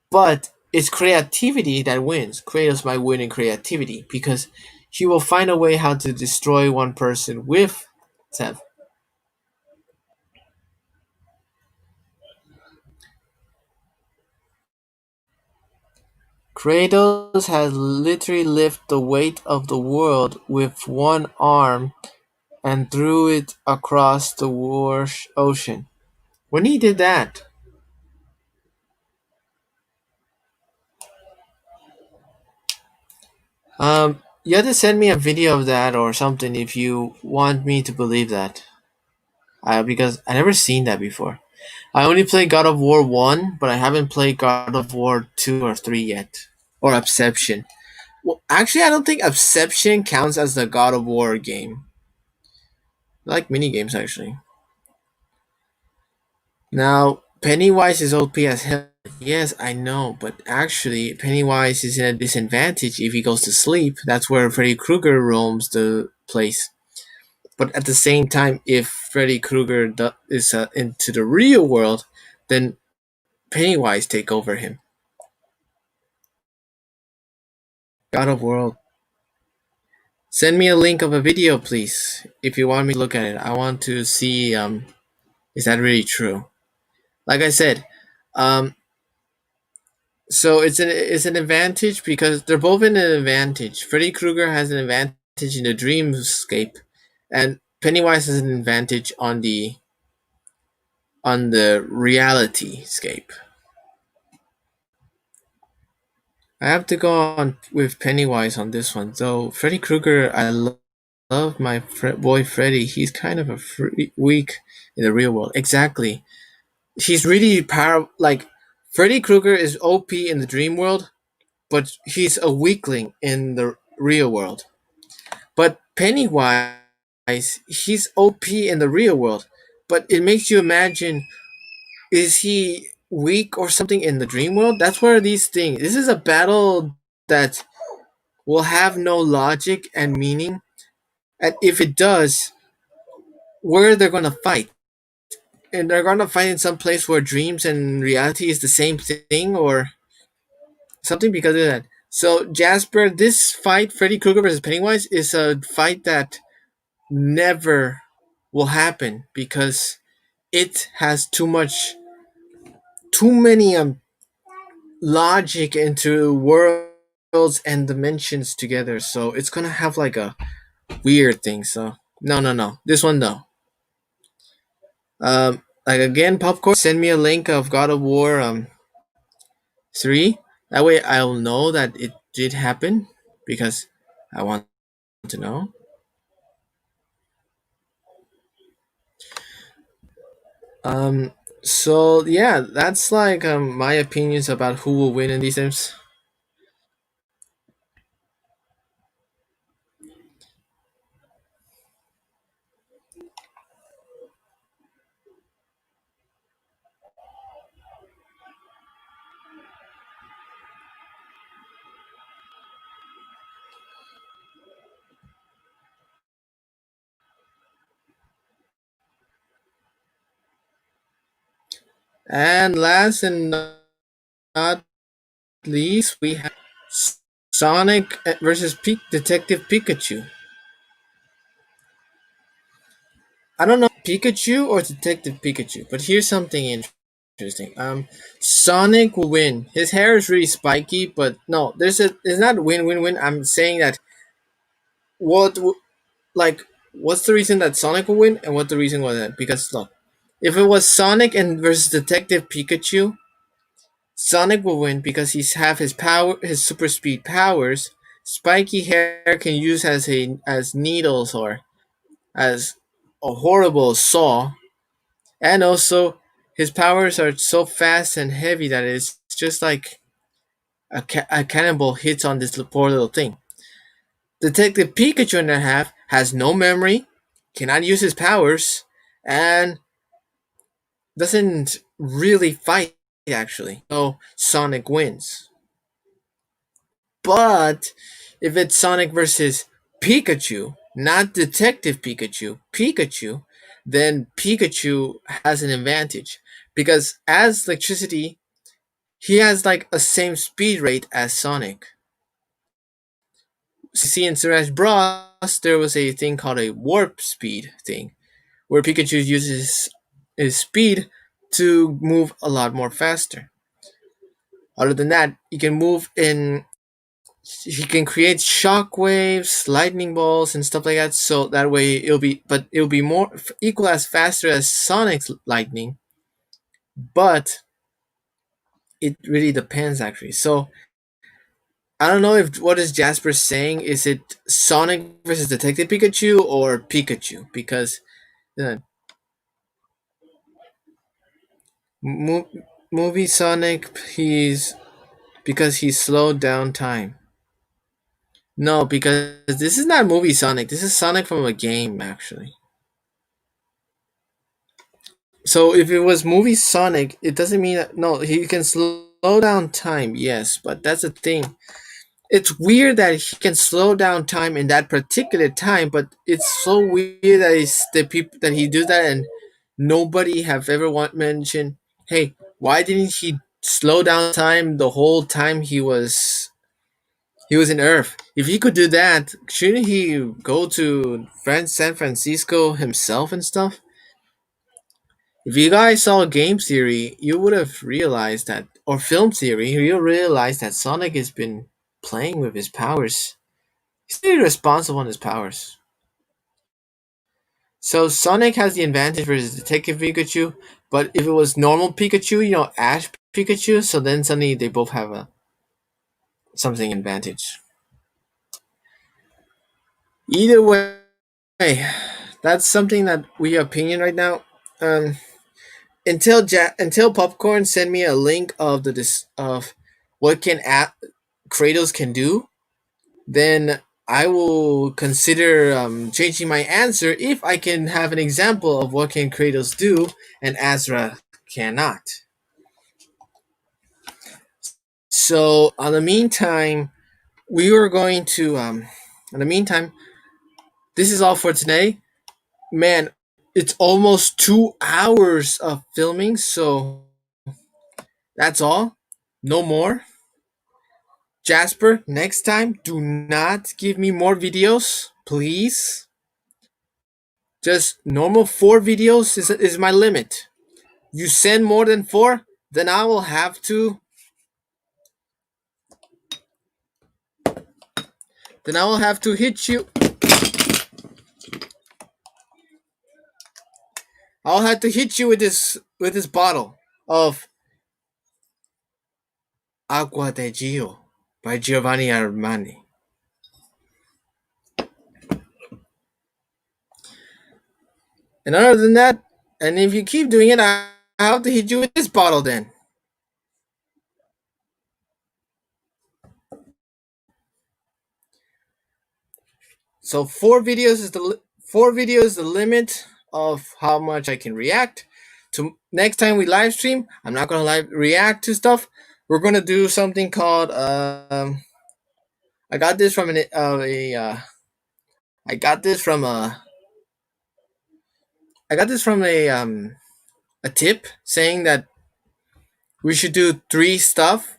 Speaker 1: But it's creativity that wins. Kratos might win in creativity because he will find a way how to destroy one person with Zev. Kratos has literally lifted the weight of the world with one arm and threw it across the ocean. When he did that, you have to send me a video of that or something if you want me to believe that. Because I never seen that before. I only played God of War 1, but I haven't played God of War 2 or 3 yet. Or Obsession. Well, actually, I don't think Obsession counts as the God of War game. I like minigames, actually. Now, Pennywise is OP as hell. Yes, I know, but actually, Pennywise is in a disadvantage if he goes to sleep. That's where Freddy Krueger roams the place. But at the same time, if Freddy Krueger is into the real world, then Pennywise take over him. God of World. Send me a link of a video, please, if you want me to look at it. I want to see, is that really true? Like I said, so it's an advantage because they're both in an advantage. Freddy Krueger has an advantage in the dreamscape, and Pennywise has an advantage on the reality scape. I have to go on with Pennywise on this one. Though Freddy Krueger, I love my boy Freddy. He's kind of weak in the real world. Exactly. He's really like Freddy Krueger is OP in the dream world, but he's a weakling in the real world. But Pennywise, he's OP in the real world, but it makes you imagine, is he weak or something in the dream world? That's where these things. This is a battle that will have no logic and meaning, and if it does, where they're gonna fight, and they're gonna fight in some place where dreams and reality is the same thing or something because of that. So Jasper, this fight, Freddy Krueger versus Pennywise, is a fight that never will happen because it has too many logic into worlds and dimensions together, so it's gonna have like a weird thing. So no, this one no. Like again, Popcorn, send me a link of God of War 3. That way I'll know that it did happen because I want to know. So yeah, that's like my opinions about who will win in these games. And last and not least, we have Sonic versus Detective Pikachu. I don't know Pikachu or Detective Pikachu, but here's something interesting. Sonic will win. His hair is really spiky, but no, it's not win. I'm saying that what's the reason that Sonic will win and what the reason was that? Because look, if it was Sonic and versus Detective Pikachu, Sonic will win because he's have his super speed powers. Spiky hair can use as needles or as a horrible saw, and also his powers are so fast and heavy that it's just like a cannonball hits on this poor little thing. Detective Pikachu, on the half, has no memory, cannot use his powers, and doesn't really fight actually. So Sonic wins. But if it's Sonic versus Pikachu, not Detective Pikachu, then Pikachu has an advantage because as electricity, he has like a same speed rate as Sonic. See, in Smash Bros, there was a thing called a warp speed thing, where Pikachu uses his speed to move a lot more faster. Other than that, he can move in. He can create shockwaves, lightning balls, and stuff like that. So that way it'll be more equal as faster as Sonic's lightning. But it really depends actually. So I don't know if what is Jasper saying. Is it Sonic versus Detective Pikachu or Pikachu? Because movie Sonic, because he slowed down time. No, because this is not movie Sonic. This is Sonic from a game, actually. So if it was movie Sonic, it doesn't mean that. No, he can slow down time, yes, but that's the thing. It's weird that he can slow down time in that particular time, but it's so weird that he does that, and nobody have ever mentioned, hey, why didn't he slow down time the whole time he was in Earth? If he could do that, shouldn't he go to San Francisco himself and stuff? If you guys saw game theory, you would have realized that, or film theory, you'll realize that Sonic has been playing with his powers. He's pretty responsible on his powers. So Sonic has the advantage versus Detective Pikachu, but if it was normal Pikachu, Ash Pikachu, so then suddenly they both have a something advantage. Either way, that's something that we opinion right now. Until Popcorn send me a link of of what Kratos can do, then I will consider changing my answer if I can have an example of what can Kratos do and Azra cannot. So, in the meantime, we are going to. In the meantime, this is all for today. Man, it's almost 2 hours of filming, so that's all. No more. Jasper, next time, do not give me more videos, please. Just normal 4 videos is my limit. You send more than 4, then I will have to. Then I will have to hit you. I'll have to hit you with this bottle of Acqua di Gio by Giovanni Armani. And other than that, and if you keep doing it, I'll have to hit you with this bottle then. So 4 videos is the limit of how much I can react. To next time we live stream, I'm not gonna react to stuff. We're gonna do something called I got this from a tip saying that we should do 3 stuff.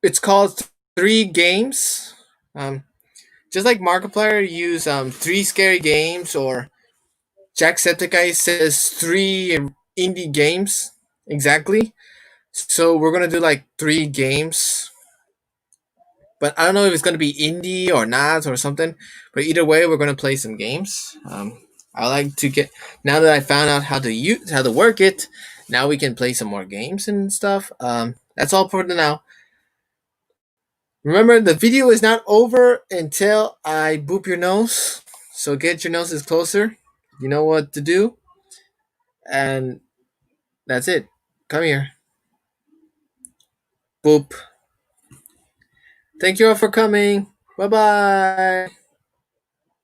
Speaker 1: It's called 3 games. Just like Markiplier use 3 scary games, or Jacksepticeye says 3 indie games exactly. So we're gonna do like 3 games, but I don't know if it's gonna be indie or not or something. But either way, we're gonna play some games. I like to get, now that I found out how to work it. Now we can play some more games and stuff. That's all for now. Remember, the video is not over until I boop your nose. So get your noses closer. You know what to do. And that's it. Come here. Boop. Thank you all for coming. Bye-bye.